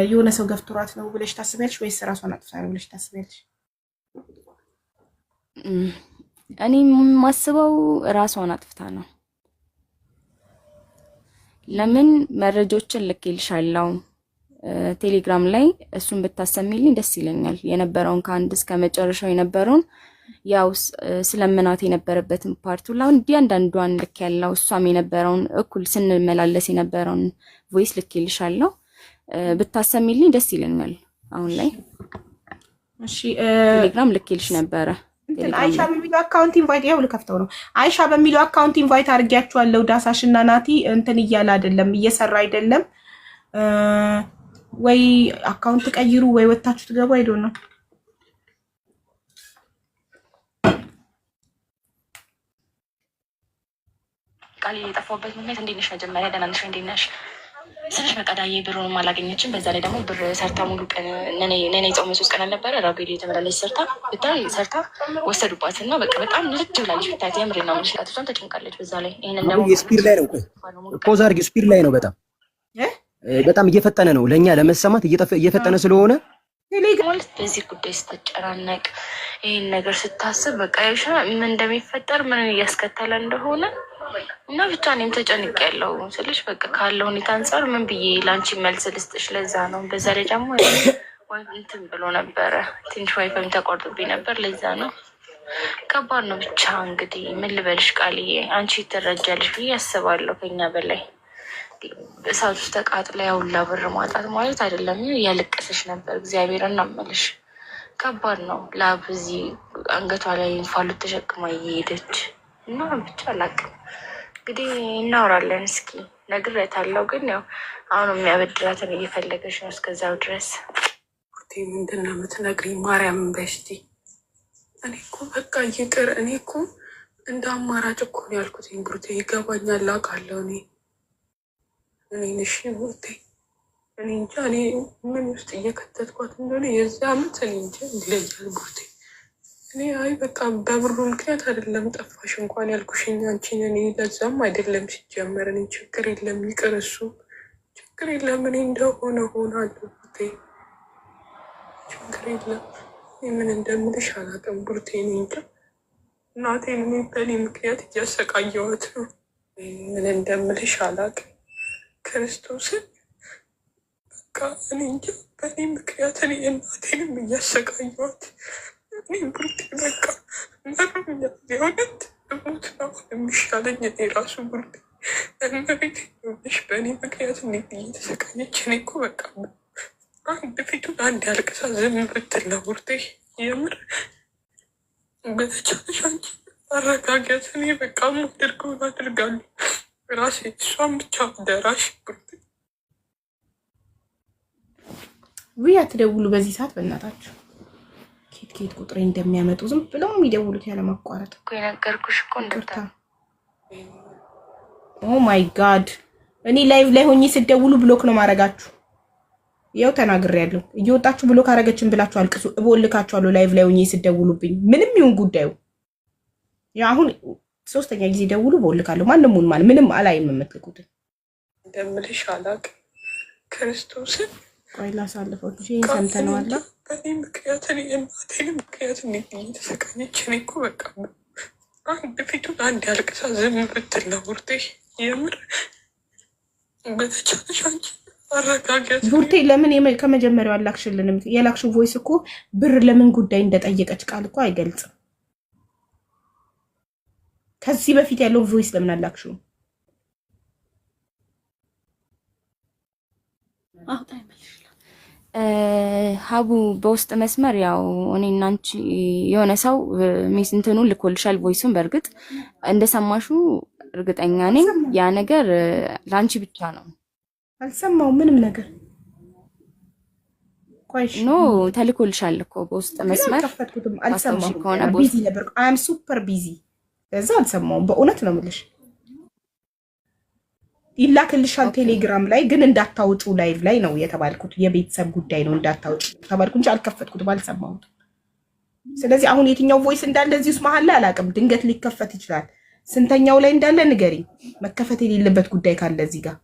የሆነ ሰው ገፍትሯት ነው ብለሽ ታስቢያለሽ ወይስ ራሷን አጥፍታ ነው ብለሽ ታስቢያለሽ? እኔ ማስበው ራሷን አጥፍታ ነው። ለምን መረጃዎችን ልኬልሻለሁ ቴሌግራም ላይ፣ እሱን ብታሰሚልኝ ደስ ይለኛል። የነበረውን ከአንድ እስከ መጨረሻው የነበረውን ያው ስለምናት የነበረበትን ፓርቱ ላይ እያንዳንዷን ልክ ያለው እሷም የነበረውን እኩል ስንመላለስ የነበረውን ቮይስ ልኬልሻለሁ። ብታሰሚልኝ ደስ ይለኛል። አሁን ላይ እሺ ቴሌግራም ልኬልሽ ነበረ። አይሻ በሚለው አካውንት ኢንቫይት ያው ልከፍተው ነው። አይሻ በሚለው አካውንት ኢንቫይት አድርጊያችኋለሁ። ዳሳሽና ናቲ እንትን እያለ አይደለም፣ እየሰራ አይደለም። ወይ አካውንት ቀይሩ ወይ ወታችሁ ትገቡ አይዶን ነው። ቃል የጠፋሁበት ምክንያት እንዴት ነሽ? መጀመሪያ ደህና ነሽ? እንዴት ነሽ ስልሽ በቃ ዳዬ ብሩንም አላገኘችም። በዛ ላይ ደግሞ ብር ሰርታ ሙሉ ቀን ነኔ ጾም 3 ቀን አልነበረ ራቤል የተመላለች ሰርታ ብታይ ሰርታ ወሰዱባት እና በቃ በጣም ልጅ ብላለች። ብታይ የምሬ ነው የምልሽ። እሷም ተጨንቃለች። በዛ ላይ ይሄንን ደግሞ የስፒድ ላይ ነው። ቆይ ፖዝ አድርጊ። ስፒድ ላይ ነው። በጣም እየፈጠነ ነው። ለኛ ለመሰማት እየፈጠነ ስለሆነ ማለት በዚህ ጉዳይ ስትጨናነቅ ይሄን ነገር ስታስብ በቃ ይሻ ምን እንደሚፈጠር ምን እያስከተለ እንደሆነ እና ብቻ እኔም ተጨንቄያለሁ ስልሽ በቃ ካለው ሁኔታ አንፃር ምን ብዬ ላንቺ መልስ ልስጥሽ? ለዛ ነው። በዛ ላይ ደግሞ ወይ እንትን ብሎ ነበረ ትንሽ ዋይፋይም ተቋርጦብኝ ነበር። ለዛ ነው። ከባድ ነው። ብቻ እንግዲህ ምን ልበልሽ ቃልዬ፣ አንቺ ትረጃለሽ ብዬ አስባለሁ። ከኛ በላይ እሳት ውስጥ ተቃጥላ ያውላ ብር ማጣት ማለት አይደለም። እያለቀሰሽ ነበር። እግዚአብሔር እናመልሽ። ከባድ ነው። ላብ እዚህ አንገቷ ላይ እንፋሎት ተሸክማ እየሄደች እና ብቻ አላቅም። እንግዲህ እናወራለን። እስኪ ነግሬያታለሁ፣ ግን ያው አሁን የሚያበድራትን እየፈለገች ነው። እስከዛው ድረስ ምንድን ነው የምትነግሪኝ? ማርያምን በሽቲ እኔ እኮ በቃ ይቅር። እኔ እኮ እንደ አማራጭ እኮ ነው ያልኩት። ብሩቴ ይገባኛል፣ አውቃለሁ። እኔ ንሽ ብሩቴ እኔ እንጃ እኔ ምን ውስጥ እየከተትኳት እንደሆነ የዚህ አመት እኔ እንጃ ይለያል ብሩቴ። እኔ አይ በቃ በብሩ ምክንያት አይደለም ጠፋሽ እንኳን ያልኩሽኝ አንቺን። እኔ ለዛም አይደለም ሲጀመር። እኔ ችግር የለም ይቅር፣ እሱ ችግር የለም። እኔ እንደሆነ ሆናለሁ ብሩቴ፣ ችግር የለም። ምን እንደምልሽ አላውቅም ብሩቴ። እኔ እንጃ እናቴን እኔ በእኔ ምክንያት እያሰቃየዋት ነው። ምን እንደምልሽ አላውቅም ክርስቶስን። በቃ እኔ እንጃ በእኔ ምክንያት እኔ እናቴንም እያሰቃየዋት እኔ ብሩቴ በቃ መሩኛ። የእውነት ሞት ነው የሚሻለኝ እኔ ራሱ ብሩቴ። እመቤቴ ሆነሽ በእኔ ምክንያት እንዴት እየተሰቃየች። እኔ እኮ በቃ አንድ ፊቱን አንድ ያልቅሳ ዝም ብትል ነው ብሩቴ። የምር በተቻለሽ አንቺ አረጋጊያት። እኔ በቃ የማደርገውን አድርጋለሁ ራሴ። እሷን ብቻ ደራሽ ብሩቴ። ውይ አትደውሉ በዚህ ሰዓት በእናታችሁ። ኬት ቁጥሬ እንደሚያመጡ ዝም ብለው የሚደውሉት ያለማቋረጥ እኮ የነገርኩሽ እኮ እንደታ። ኦ ማይ ጋድ! እኔ ላይቭ ላይ ሆኜ ስደውሉ ብሎክ ነው ማረጋችሁ። ያው ተናግሬያለሁ። እየወጣችሁ ብሎክ አረገችን ብላችሁ አልቅሱ። እቦልካችኋለሁ ላይቭ ላይ ሆኜ ስደውሉብኝ ምንም ይሁን ጉዳዩ። ያው አሁን 3ኛ ጊዜ ደውሉ እቦልካለሁ። ማንም ሁን ማለት ምንም አላይም። የምትልኩት እንደምልሽ አላውቅም ክርስቶስን። ቆይ ላሳልፈው እንጂ ሰምተነዋል። በእኔ ምክንያት እኔ እናቴን ምክንያት እንዴት እየተሰቃየች። እኔ እኮ በቃ አንድ ፊቱን አንድ ያልቅሳ ዝም ብትል ነው ብሩቴ። የምር በተቻለሽ አንቺ አረጋጊያት ቡርቴ። ለምን ከመጀመሪያው አላክሽልንም? የላክሽው ቮይስ እኮ ብር ለምን ጉዳይ እንደጠየቀች ቃል እኮ አይገልጽም። ከዚህ በፊት ያለው ቮይስ ለምን አላክሽው? ሀቡ በውስጥ መስመር ያው እኔና አንቺ የሆነ ሰው እንትኑ ልኮልሻል ቮይሱን። በእርግጥ እንደሰማሹ እርግጠኛ ነኝ። ያ ነገር ለአንቺ ብቻ ነው። አልሰማው ምንም ነገር ኖ ተልኮልሻል እኮ በውስጥ መስመር ከፈትኩትም አልሰማሁም ከሆነ ቢዚ ነበር አይ አም ሱፐር ቢዚ ከዛ አልሰማሁም በእውነት ነው የምልሽ ይላክልሻል ቴሌግራም ላይ ግን እንዳታውጡ ላይቭ ላይ ነው የተባልኩት የቤተሰብ ጉዳይ ነው እንዳታውጡ ተባልኩ እንጂ አልከፈትኩትም አልሰማሁም ስለዚህ አሁን የትኛው ቮይስ እንዳለ እዚህ ውስጥ መሀል ላይ አላውቅም ድንገት ሊከፈት ይችላል ስንተኛው ላይ እንዳለ ንገሪ መከፈት የሌለበት ጉዳይ ካለ እዚህ ጋር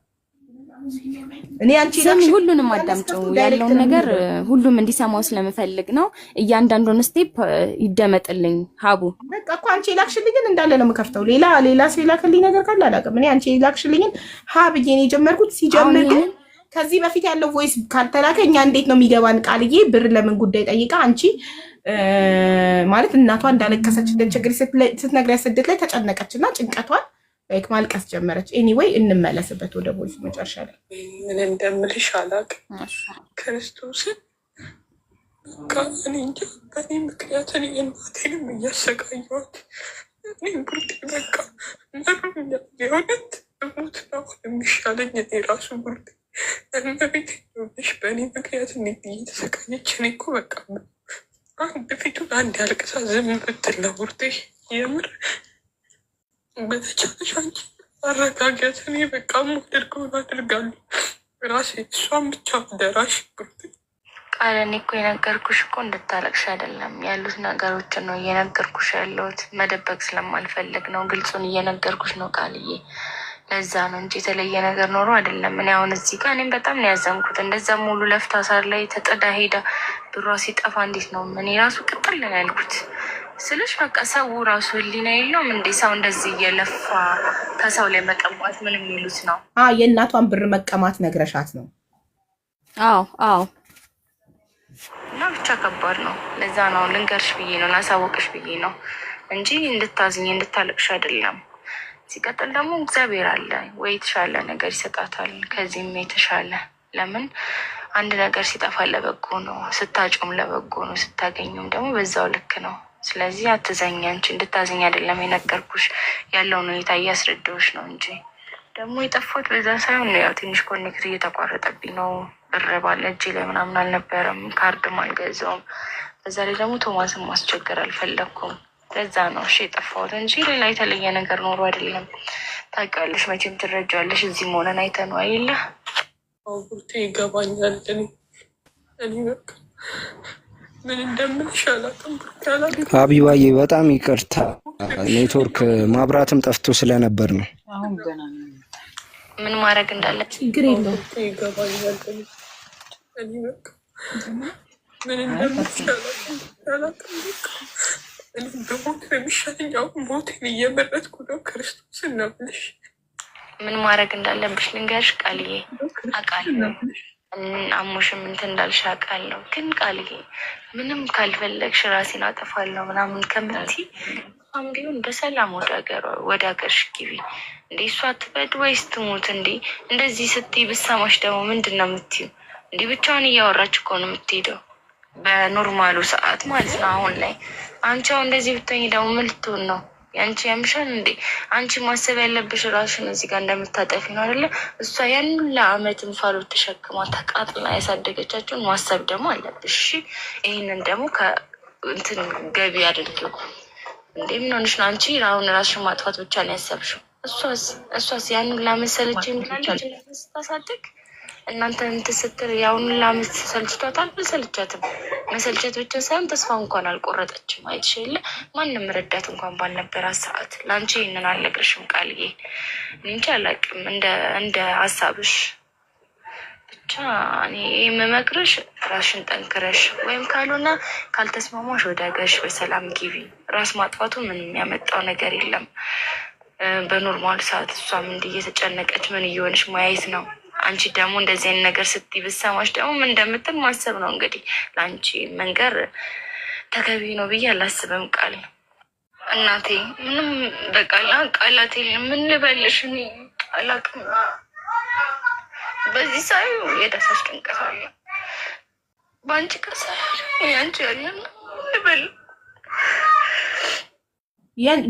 እኔ አንቺ ስሚ ሁሉንም አዳምጪው ያለውን ነገር ሁሉም እንዲሰማው ስለምፈልግ ነው እያንዳንዱን ስቴፕ ይደመጥልኝ ሀቡ በቃ እኮ አንቺ ላክሽልኝን እንዳለ ነው የምከፍተው ሌላ ሲላክልኝ ነገር ካለ አላውቅም እኔ አንቺ ላክሽልኝን ሀብዬ ነው የጀመርኩት ሲጀምር ግን ከዚህ በፊት ያለው ቮይስ ካልተላከኛ እንዴት ነው የሚገባን ቃልዬ ብር ለምን ጉዳይ ጠይቃ አንቺ ማለት እናቷ እንዳለቀሰች እንደቸግሪ ስትነግሪያት ስደት ላይ ተጨነቀችና ጭንቀቷን ላይክ ማልቀስ ጀመረች ኤኒዌይ እንመለስበት ወደ ቮይስ መጨረሻ ላይ ምን እንደምልሽ አላውቅም ክርስቶስ እኔ እንጃ በእኔ ምክንያት እኔ እናቴንም እያሰቃየኋት እኔ ቡርቴ በቃ መሩኛ የሆነት እሞት ነው የሚሻለኝ እኔ ራሱ ቡርቴ እመቤቴ ሆነሽ በእኔ ምክንያት እንዴት እየተሰቃየች እኔ እኮ በቃ አንድ ፊቱን አንድ ያልቅሳ ዝም ብትል ነው ቡርቴ የምር በተቻለሽ አንቺ አረጋጊያት እኔ በቃ የማደርገውን አደርጋለሁ ራሴ እሷን ብቻ ደራሽ ቡርቴ ቃል እኔ እኮ የነገርኩሽ እኮ እንድታለቅሽ አይደለም ያሉት ነገሮችን ነው እየነገርኩሽ ያለሁት መደበቅ ስለማልፈልግ ነው ግልጹን እየነገርኩሽ ነው ቃልዬ ለዛ ነው እንጂ የተለየ ነገር ኖሮ አይደለም እኔ አሁን እዚህ ጋር እኔም በጣም ነው ያዘንኩት እንደዛ ሙሉ ለፍታ ሳር ላይ ተጠዳ ሄዳ ብሯ ሲጠፋ እንዴት ነው እኔ ራሱ ቅጥል ነው ያልኩት ስልሽ በቃ ሰው ራሱ ህሊና የለውም እንዴ ሰው እንደዚህ እየለፋ ከሰው ላይ መቀማት ምን የሚሉት ነው የእናቷን ብር መቀማት ነግረሻት ነው አዎ እና ብቻ ከባድ ነው ለዛ ነው ልንገርሽ ብዬ ነው ላሳወቅሽ ብዬ ነው እንጂ እንድታዝኝ እንድታለቅሽ አይደለም ሲቀጥል ደግሞ እግዚአብሔር አለ ወይ የተሻለ ነገር ይሰጣታል ከዚህም የተሻለ ለምን አንድ ነገር ሲጠፋ ለበጎ ነው ስታጩም ለበጎ ነው ስታገኙም ደግሞ በዛው ልክ ነው ስለዚህ አትዘኝ አንቺ እንድታዝኝ አይደለም የነገርኩሽ ያለውን ሁኔታ እያስረዳሁሽ ነው እንጂ ደግሞ የጠፋሁት በዛ ሳይሆን ያው ትንሽ ኮኔክት እየተቋረጠብኝ ነው ብር ባለ እጄ ላይ ምናምን አልነበረም ካርድም አልገዛውም በዛ ላይ ደግሞ ቶማስን ማስቸገር አልፈለግኩም ለዛ ነው እሺ የጠፋሁት እንጂ ሌላ የተለየ ነገር ኖሮ አይደለም ታውቂዋለሽ መቼም ትረጃለሽ እዚህም ሆነን አይተነው አይደለ ቡርቴ ይገባኛል እኔ በቃ ምን እንደምልሽ አላውቅም ቡርቴ አላውቅም ሀቢባዬ በጣም ይቅርታ ኔትወርክ ማብራትም ጠፍቶ ስለነበር ነው አሁን ገና ምን ማድረግ እንዳለ ችግር የለውም ይገባኛል እኔ በቃ ምን እንደምልሽ አላውቅም እኔ በሞት የሚሻለኝ አሁን ሞቴን እየመረጥኩ ነው ክርስቶስ እናምልሽ ምን ማድረግ እንዳለብሽ ልንገርሽ ቃልዬ አውቃለሁ አሞሽም እንትን እንዳልሽ አውቃለሁ ግን ቃልዬ ምንም ካልፈለግሽ ራሴን አጠፋለሁ ምናምን ከምትይ ቢሆን በሰላም ወደ ሀገርሽ ግቢ እንዴ እሷ ትበድ ወይስ ትሙት እንዴ እንደዚህ ስትይ ብሰማሽ ደግሞ ምንድን ነው የምትይው እንዴ ብቻዋን እያወራች እኮ ነው የምትሄደው በኖርማሉ ሰዓት ማለት ነው አሁን ላይ አንቺ አሁን እንደዚህ ብትሆኝ ደግሞ ምን ልትሆን ነው ያንቺ ያምሻል እንዴ አንቺ ማሰብ ያለብሽ ራስሽን እዚህ ጋር እንደምታጠፊ ነው አይደለ እሷ ያን ለአመት እንፋሎት ተሸክማ ተቃጥላ ያሳደገቻቸውን ማሰብ ደግሞ አለብሽ ይሄንን ደግሞ ከእንትን ገቢ አድርጊው እንዴ ምን ሆነሽ ነው አንቺ አሁን ራስሽን ማጥፋት ብቻ ነው ያሰብሽው እሷስ ያን ለመሰለች ምናለች ስታሳድግ እናንተ እንትን ስትል ያውን ላምስት ሰልችቷታል አልሰልቻትም መሰልቸት ብቻ ሳይሆን ተስፋ እንኳን አልቆረጠችም አይተሽ የለ ማንም ረዳት እንኳን ባልነበራት ሰዓት ለአንቺ ይህንን አልነግርሽም ቃልዬ እንጂ አላውቅም እንደ ሀሳብሽ ብቻ እኔ የምመክርሽ ራስሽን ጠንክረሽ ወይም ካልሆነ ካልተስማማሽ ወደ ሀገርሽ በሰላም ግቢ ራስ ማጥፋቱ ምንም የሚያመጣው ነገር የለም በኖርማል ሰዓት እሷም እንዲህ እየተጨነቀች ምን እየሆነች ማየት ነው አንቺ ደግሞ እንደዚህ አይነት ነገር ስትይ ብትሰማሽ ደግሞ ምን እንደምትል ማሰብ ነው እንግዲህ ለአንቺ መንገር ተገቢ ነው ብዬ አላስብም ቃል እናቴ ምንም በቃላ ቃላት የለም ምን ልበልሽ እኔ አላውቅም በዚህ ሳይ የዳሳሽ ጭንቀት አለ በአንቺ ቀሳል ያንቺ ያለን ልበል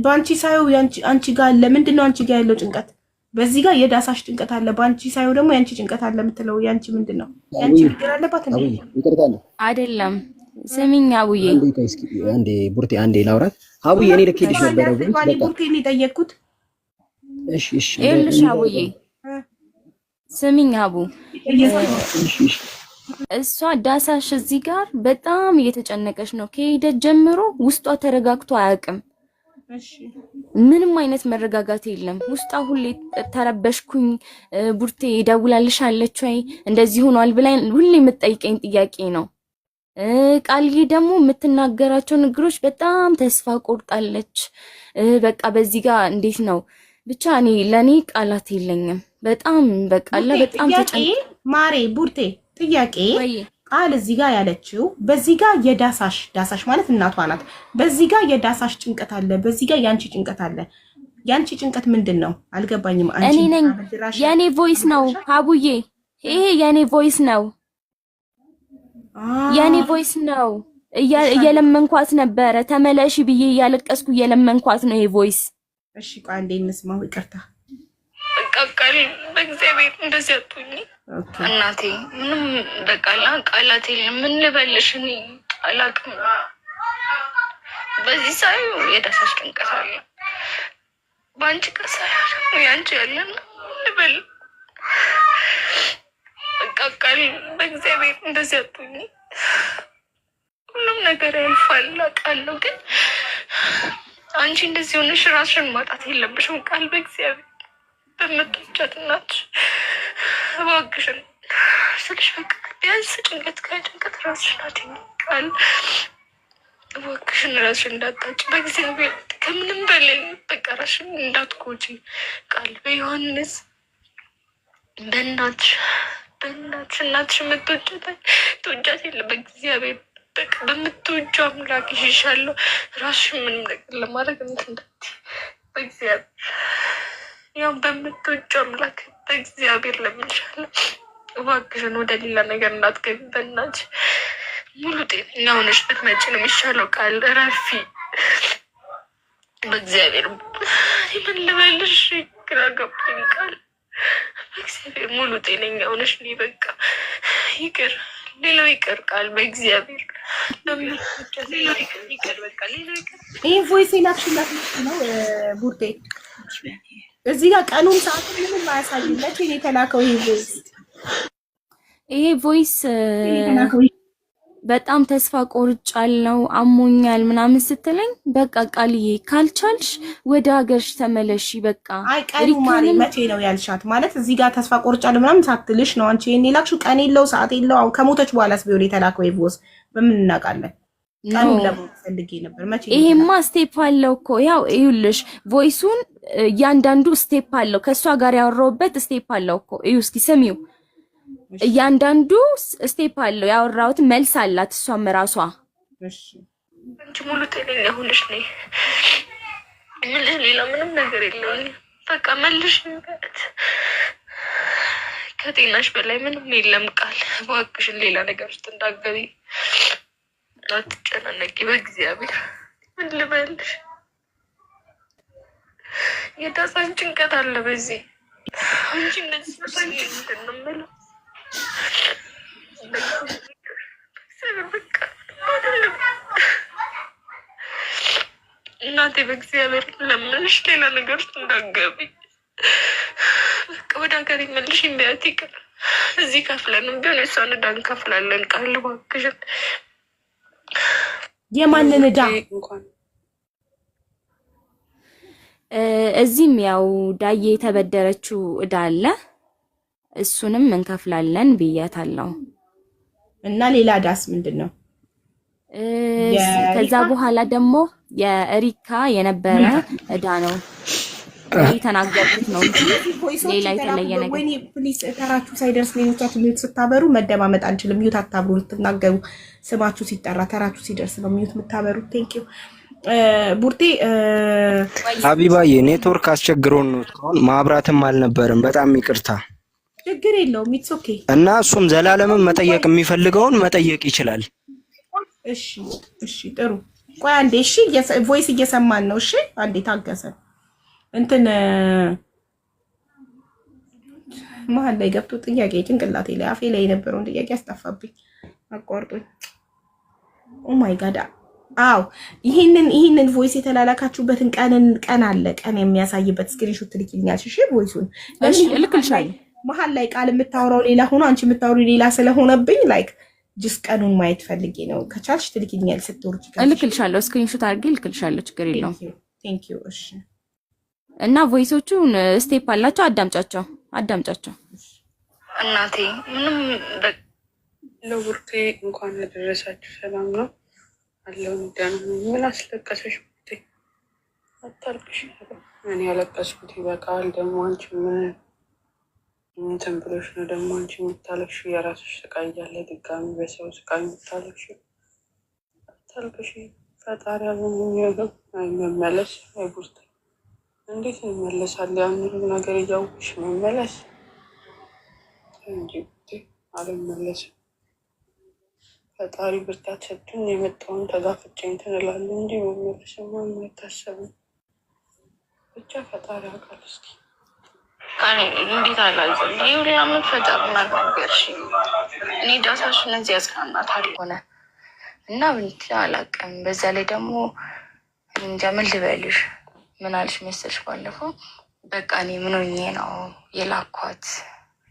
በአንቺ ሳየው አንቺ ጋር ለምንድን ነው አንቺ ጋር ያለው ጭንቀት በዚህ ጋር የዳሳሽ ጭንቀት አለ፣ ባንቺ ሳይሆን ደግሞ ያንቺ ጭንቀት አለ የምትለው ያንቺ ምንድነው? ያንቺ ችግር አለባት እንዴ? ይቅርታለ አይደለም። ስሚኝ አቡዬ፣ አንዴ ቡርቴ፣ አንዴ ላውራት። አቡዬ እኔ ልክልሽ ነበር ባሊ ቡርቴ ነው የጠየቅኩት። እሺ እሺ፣ ይኸውልሽ አቡዬ ስሚኝ አቡ፣ እሷ ዳሳሽ እዚህ ጋር በጣም እየተጨነቀች ነው። ከሄደ ጀምሮ ውስጧ ተረጋግቶ አያውቅም። ምንም አይነት መረጋጋት የለም ውስጧ። ሁሌ ተረበሽኩኝ፣ ቡርቴ ደውላልሻለች ወይ እንደዚህ ሆኗል ብላ ሁሌ የምትጠይቀኝ ጥያቄ ነው። ቃልዬ ደግሞ የምትናገራቸው ንግሮች በጣም ተስፋ ቆርጣለች። በቃ በዚህ ጋር እንዴት ነው ብቻ እኔ ለኔ ቃላት የለኝም። በጣም በቃ በጣም ማሬ ቡርቴ ጥያቄ ቃል እዚህ ጋር ያለችው በዚህ ጋር ዳሳሽ ማለት እናቷ ናት። በዚህ ጋር የዳሳሽ ጭንቀት አለ፣ በዚህ ጋር ያንቺ ጭንቀት አለ። ያንቺ ጭንቀት ምንድን ነው አልገባኝም። እኔ ነኝ የኔ ቮይስ ነው አቡዬ፣ ይሄ የኔ ቮይስ ነው፣ የኔ ቮይስ ነው። እየለመንኳት ነበረ ተመለሺ ብዬ እያለቀስኩ እየለመንኳት ነው ይሄ ቮይስ። እሺ ቆይ አንዴ እንስማው። ይቅርታ ቃል በእግዚአብሔር እንደዚህ አትሁኝ እናቴ። ምንም በቃላ ቃላት የለም። ምን ልበልሽ? እኔ አላውቅም። በዚህ ሳይ የዳሳሽ ጭንቀት አለ፣ በአንቺ ቀሳ ያንቺ ያለን ልበል። በቃ ቃል በእግዚአብሔር እንደዚህ አትሁኝ። ሁሉም ነገር ያልፋል አውቃለሁ፣ ግን አንቺ እንደዚህ ሆነሽ ራስሽን ማጣት የለብሽም። ቃል በእግዚአብሔር በምትወጃት እናትሽ እባክሽን ስልሽ በቃ ቢያንስ ከጭንቀት ራስሽን አትይኝ። ቃል እባክሽን ራስሽን እንዳታጭ በእግዚአብሔር፣ ከምንም በላይ በቃ ራስሽን እንዳትጎጂ። ቃል በዮሐንስ በእናትሽ እናትሽ የምትወጃት የለ በእግዚአብሔር በቃ በምትወጂው አምላክ ይሽሻለሁ። ራስሽን ምንም ነገር ለማድረግ እንዳትይ በእግዚአብሔር፣ ያው በምትወጂው አምላክ በእግዚአብሔር ለምንሻለሁ። እባክሽን ወደ ሌላ ነገር እንዳትገቢ በእናትሽ። ሙሉ ጤነኛ ሆነሽ ብትመጪ ነው የሚሻለው። ቃል እረፊ በእግዚአብሔር። ምን ልበልሽ ግራ ገባኝ። ቃል በእግዚአብሔር ሙሉ ጤነኛ ሆነሽ እኔ በቃ ይቅር፣ ሌላው ይቅር። ቃል በእግዚአብሔር ይቅር፣ በቃ ሌላው ይቅር። ይህ ቮይስ ላክሽላት ነው ቡርቴ። እዚህ ጋር ቀኑን ሰዓት ምንም አያሳይም። መቼ ነው የተላከው ይሄ ቮይስ? በጣም ተስፋ ቆርጫለሁ አሞኛል ምናምን ስትለኝ በቃ ቃልዬ ካልቻልሽ ወደ ሀገርሽ ተመለሺ በቃ። አይ ቀኑ ማለት መቼ ነው ያልሻት? ማለት እዚህ ጋር ተስፋ ቆርጫለሁ ምናምን ሳትልሽ ነው አንቺ ይሄን የላክሽው? ቀን የለው ሰዓት የለው። አሁን ከሞተች በኋላስ ቢሆን የተላከው ይቮስ በምን እናውቃለን? ቀኑን ለማወቅ ፈልጌ ነበር። መቼ ይሄማ ስቴፕ አለው እኮ ያው ይኸውልሽ፣ ቮይሱን እያንዳንዱ ስቴፕ አለው። ከእሷ ጋር ያወራሁበት ስቴፕ አለው እኮ እዩ እስኪ ስሚው። እያንዳንዱ ስቴፕ አለው፣ ያወራሁት መልስ አላት እሷም ራሷ። እሺ አንቺ ሙሉ ጤነኛ ሆነሽ ነይ። ሌላ ምንም ነገር የለውም። በቃ መልሽ ንገት። ከጤናሽ በላይ ምንም የለም። ቃል እባክሽን ሌላ ነገር ውስጥ እንዳትገቢ፣ አትጨናነቂ በእግዚአብሔር። ምን ልበልሽ? የዳሳሽ ጭንቀት አለ በዚህ። አንቺ እንደዚህ ምንድን ነው የምለው? እናቴ በእግዚአብሔር ለምንሽ ሌላ ነገር ውስጥ እንዳትገቢ። በቃ ወደ ሀገር መልሽ የሚያት ይቅር። እዚህ ከፍለንም ቢሆን የሷን ዕዳ እንከፍላለን። ቃል እባክሽን። የማንን ዕዳ? እዚህም ያው ዳዬ የተበደረችው ዕዳ አለ፣ እሱንም እንከፍላለን ብያታለሁ። እና ሌላ ዕዳስ ምንድን ነው? ከዛ በኋላ ደግሞ የሪካ የነበረ ዕዳ ነው የተናገርኩት ነው። ሌላ የተለየ ነገር ወይኔ ፕሊስ፣ ተራችሁ ሳይደርስ ሌሎቻችሁ ሚዩት ስታበሩ መደማመጥ አንችልም። ሚዩት አታብሩ፣ ልትናገሩ ስማችሁ ሲጠራ ተራችሁ ሲደርስ ነው ሚዩት የምታበሩት። ቴንክ ዩ ቡርቴ። ሀቢባዬ ኔትወርክ አስቸግሮን ነው እስካሁን ማብራትም አልነበረም። በጣም ይቅርታ። ችግር የለውም ኢትስ ኦኬ። እና እሱም ዘላለምን መጠየቅ የሚፈልገውን መጠየቅ ይችላል። እሺ እሺ፣ ጥሩ። ቆይ አንዴ እሺ፣ ቮይስ እየሰማን ነው። እሺ አንዴ ታገሰ። እንትን መሀል ላይ ገብቶ ጥያቄ ጭንቅላቴ ላይ አፌ ላይ የነበረውን ጥያቄ አስጠፋብኝ፣ አቋርጦኝ። ኦ ማይ ጋድ። አው ይሄንን ቮይስ የተላላካችሁበትን ቀን አለ፣ ቀን የሚያሳይበት ስክሪንሾት ትልኪልኛለሽ? እሺ ቮይሱን እልክልሻለሁ። መሀል ላይ ቃል የምታወራው ሌላ ሆኖ አንቺ የምታወሪው ሌላ ስለሆነብኝ ላይክ ጅስ ቀኑን ማየት ፈልጌ ነው። ከቻልሽ ትልኪልኛለሽ ስትወርጂ። እልክልሻለሁ፣ ስክሪንሾት አድርጌ እልክልሻለሁ። ችግር የለውም። ቴንክ ዩ። እሺ እና ቮይሶቹን ስቴፕ አላቸው፣ አዳምጫቸው። እናቴ ምንም ለቡርቴ እንኳን ያደረሳችሁ። ሰላም ነው አለው። ምን አስለቀሰሽ ቡርቴ? አታልቅሽ። እኔ ያለቀስኩት ይበቃል። ደግሞ አንቺ እንትን ብሎሽ ነው ደግሞ አንቺ የምታለቅሽ? የራስሽ ስቃይ እያለ ድጋሚ በሰው ስቃይ የምታለቅሽ? አታልቅሽ። ፈጣሪ ያለምን መመለስ ቡርቴ እንዴት ይመለሳል? ያንን ነገር እያወቅሽ መመለስ እንጂ አልመለስም። ፈጣሪ ብርታት ሰጥቶኝ የመጣውን ተጋፍጬ እንትን እላለሁ እንጂ መመለስማ አይታሰብም። ብቻ ፈጣሪ ያውቃል። እስኪ እንዴት አላዘን ይህ ሁላ መፈጠር ናገርሽ። እኔ ዳሳሽ እነዚህ ያጽናናታል ሆነ እና ብንት አላውቅም። በዛ ላይ ደግሞ እንጃ ምን ልበልሽ። ምን አልሽ መሰልሽ? ባለፈው በቃ እኔ ምን ሆኜ ነው የላኳት?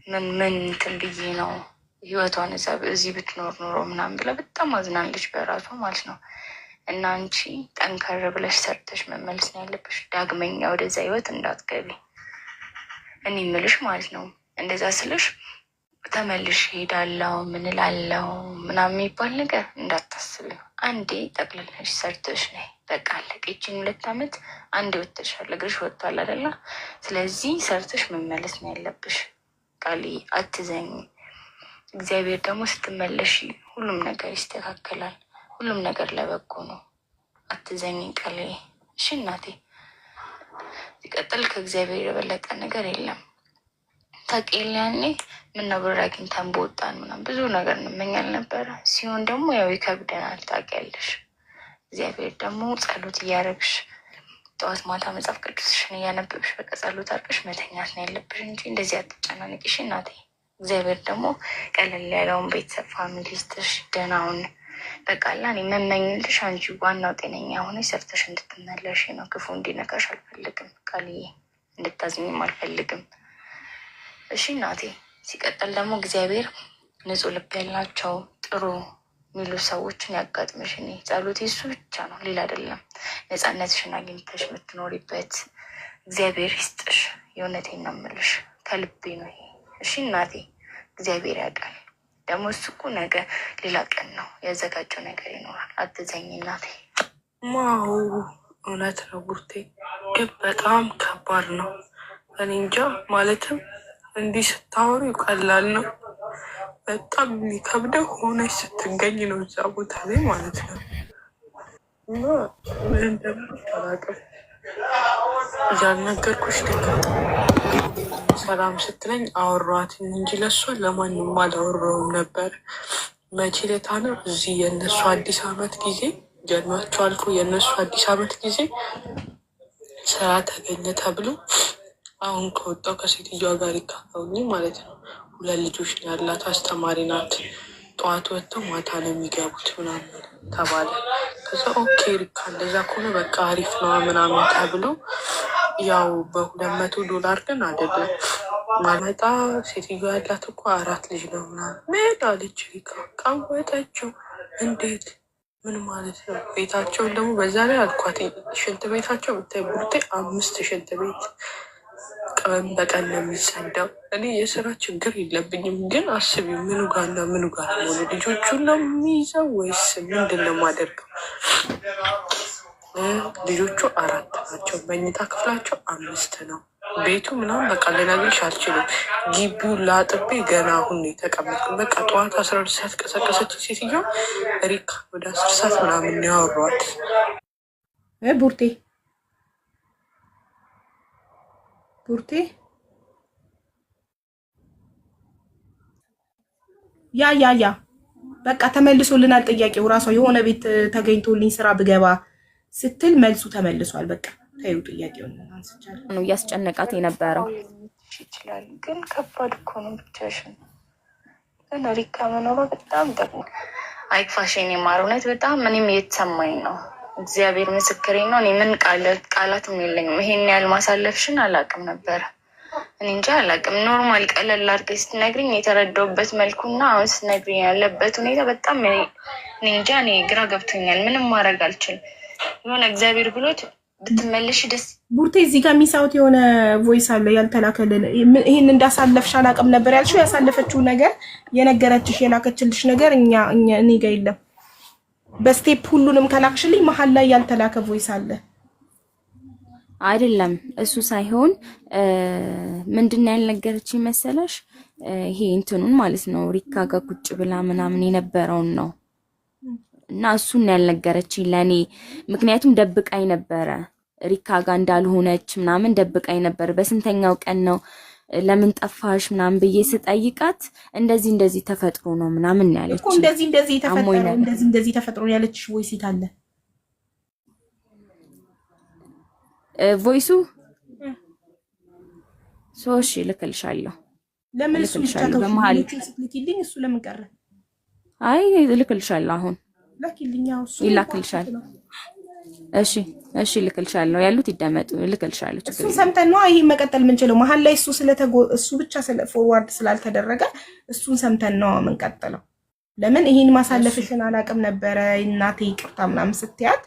ምን እንትን ብዬ ነው ህይወቷን እዚህ ብትኖር ኖሮ ምናምን ብላ በጣም አዝናለች በራሷ ማለት ነው። እና አንቺ ጠንከር ብለሽ ሰርተሽ መመለስ ነው ያለብሽ። ዳግመኛ ወደዛ ህይወት እንዳትገቢ እኔ ምልሽ ማለት ነው። እንደዛ ስልሽ ተመልሽ ሄዳለው ምን እላለው ምናምን የሚባል ነገር እንዳታስብ። አንዴ ጠቅልለሽ ሰርተሽ ነይ በቃ አለቀ። ይቺን 2 ዓመት አንዴ ወጥተሻል፣ እግርሽ ወጥቷል አይደለ? ስለዚህ ሰርተሽ መመለስ ነው ያለብሽ። ቃሊ አትዘኝ። እግዚአብሔር ደግሞ ስትመለሽ ሁሉም ነገር ይስተካከላል። ሁሉም ነገር ለበጎ ነው። አትዘኝ ቃሊ። እሺ እናቴ። ሲቀጥል ከእግዚአብሔር የበለጠ ነገር የለም። ታውቂያለሽ ያኔ ምነው ብር አግኝተን በወጣን ምናምን ብዙ ነገር እንመኛል ነበረ። ሲሆን ደግሞ ያው ይከብደናል ታውቂያለሽ። እግዚአብሔር ደግሞ ጸሎት እያደረግሽ ጠዋት ማታ መጽሐፍ ቅዱስሽን እያነበብሽ በቃ ጸሎት አድርገሽ መተኛት ነው ያለብሽ እንጂ እንደዚህ አትጨናነቂሽ እናቴ። እግዚአብሔር ደግሞ ቀለል ያለውን ቤተሰብ ፋሚሊ ስትሽ ደህናውን በቃ እኔ መመኝልሽ አንቺ ዋናው ጤነኛ ሆነሽ ሰርተሽ እንድትመለሽ ነው። ክፉ እንዲነካሽ አልፈልግም ቃልዬ፣ እንድታዝኝም አልፈልግም። እሺ እናቴ። ሲቀጥል ደግሞ እግዚአብሔር ንጹሕ ልብ ያላቸው ጥሩ የሚሉ ሰዎችን ያጋጥምሽ። እኔ ጸሎቴ እሱ ብቻ ነው፣ ሌላ አይደለም። ነፃነትሽን አግኝተሽ የምትኖሪበት እግዚአብሔር ይስጥሽ። የእውነቴን ነው የምልሽ፣ ከልቤ ነው ይሄ። እሺ እናቴ። እግዚአብሔር ያውቃል ደግሞ እሱ እኮ ነገ ሌላ ቀን ነው ያዘጋጀው ነገር ይኖራል። አትዘኝ እናቴ። ማው እውነት ነው ቡርቴ፣ ግን በጣም ከባድ ነው። እኔ እንጃ ማለትም እንዲህ ስታወሩ ቀላል ነው፣ በጣም የሚከብደው ሆነች ስትገኝ ነው እዛ ቦታ ላይ ማለት ነው። እና ምን እንደምታላቅም እያልነገርኩሽ ልክ ሰላም ስትለኝ አወራኋትኝ እንጂ ለሷ ለማንም አላወራውም ነበር። መቼ ለታ ነው እዚህ የእነሱ አዲስ ዓመት ጊዜ ጀኗቸው አልፎ የእነሱ አዲስ ዓመት ጊዜ ስራ ተገኘ ተብሎ አሁን ከወጣው ከሴትዮዋ ጋር ይካፈውኝ ማለት ነው። 2 ልጆች ነው ያላት፣ አስተማሪ ናት። ጠዋት ወጥተው ማታ ነው የሚገቡት ምናምን ተባለ። ከዛ ኦኬ ሪካ እንደዛ ከሆነ በቃ አሪፍ ነው ምናምን ተብሎ ያው $200 ግን አይደለም ማመጣ። ሴትዮዋ ያላት እኮ 4 ልጅ ነው ምናምን ምን አለች ሪካ። ቀወጠችው። እንዴት ምን ማለት ነው? ቤታቸውን ደግሞ በዛ ላይ አልኳት። ሽንት ቤታቸው ብታይ ቡርቴ 5 ሽንት ቤት ቀን በቀን ነው የሚጸዳው። እኔ የስራ ችግር የለብኝም፣ ግን አስቢ ምኑ ጋና ምኑ ጋር ሆነ ልጆቹን ነው የሚይዘው ወይስ ምንድን ነው የማደርገው? ልጆቹ 4 ናቸው፣ መኝታ ክፍላቸው 5 ነው። ቤቱ ምናምን በቃ ልነግርሽ አልችልም። ግቢውን ላጥቤ ገና አሁን ነው የተቀመጥኩት። በቃ ጠዋት 12 ሰዓት ቀሰቀሰች ሴትዮዋ። ሪካ ወደ 10 ሰዓት ምናምን ነው ያወሯት ቡርቴ ቡርቴ ያ በቃ ተመልሶልናል ጥያቄው። ራሷ የሆነ ቤት ተገኝቶልኝ ስራ ብገባ ስትል መልሱ ተመልሷል። በቃ ታዩ ጥያቄውን አንስቻለሁ ነው እያስጨነቃት የነበረው። ይችላል። ግን ከባድ እኮ ነው ብቻሽን። ግን ሪካ መኖሯ በጣም ጠቅሞ አይክፋሽ የኔ ማር። እውነት በጣም እኔም እየተሰማኝ ነው። እግዚአብሔር ምስክሬ ነው። እኔ ምን ቃላትም የለኝም። ይሄን ያህል ማሳለፍሽን አላውቅም ነበረ። እኔ እንጃ አላውቅም። ኖርማል ቀለል አድርገሽ ስትነግሪኝ የተረዳሁበት መልኩና አሁን ስትነግሪኝ ያለበት ሁኔታ በጣም እኔ እንጃ፣ እኔ ግራ ገብቶኛል። ምንም ማድረግ አልችልም። የሆነ እግዚአብሔር ብሎት ብትመለሽ ደስ። ቡርቴ እዚህ ጋር የሚሳውት የሆነ ቮይስ አለ ያልተላከልን። ይሄን እንዳሳለፍሽ አላውቅም ነበር ያልሽው። ያሳለፈችው ነገር የነገረችሽ የላከችልሽ ነገር እኔ ጋር የለም። በስቴፕ ሁሉንም ከላክሽልኝ መሀል ላይ ያልተላከ ቮይስ አለ። አይደለም እሱ ሳይሆን ምንድነው ያልነገረችኝ መሰለሽ? ይሄ እንትኑን ማለት ነው ሪካ ጋር ቁጭ ብላ ምናምን የነበረውን ነው። እና እሱን ያልነገረችኝ ለኔ፣ ምክንያቱም ደብቃኝ ነበረ ሪካ ጋር እንዳልሆነች ምናምን ደብቃኝ ነበር። በስንተኛው ቀን ነው ለምን ጠፋሽ ምናምን ብዬ ስጠይቃት እንደዚህ ተፈጥሮ ነው ምናምን ያለች እኮ። እንደዚህ ተፈጥሮ ያለችሽ ቮይስ አለ ቮይሱ ሶሺ ልክልሻለሁ። ለምን እሱ በመሃል ስትልኪልኝ እሱ ለምን ቀረ? አይ ልክልሻለሁ አሁን ላኪልኛው እሱ ይላክልሻል። እሺ ልክልሻለሁ። ያሉት ይደመጡ ልክልሻለሁ። እሱ ሰምተን ነው ይሄ መቀጠል የምንችለው። መሀል ላይ እሱ ብቻ ፎርዋርድ ስላልተደረገ እሱን ሰምተን ነው የምንቀጥለው። ለምን ይሄን ማሳለፍሽን አላውቅም ነበረ እናቴ ይቅርታ ምናምን ስትያት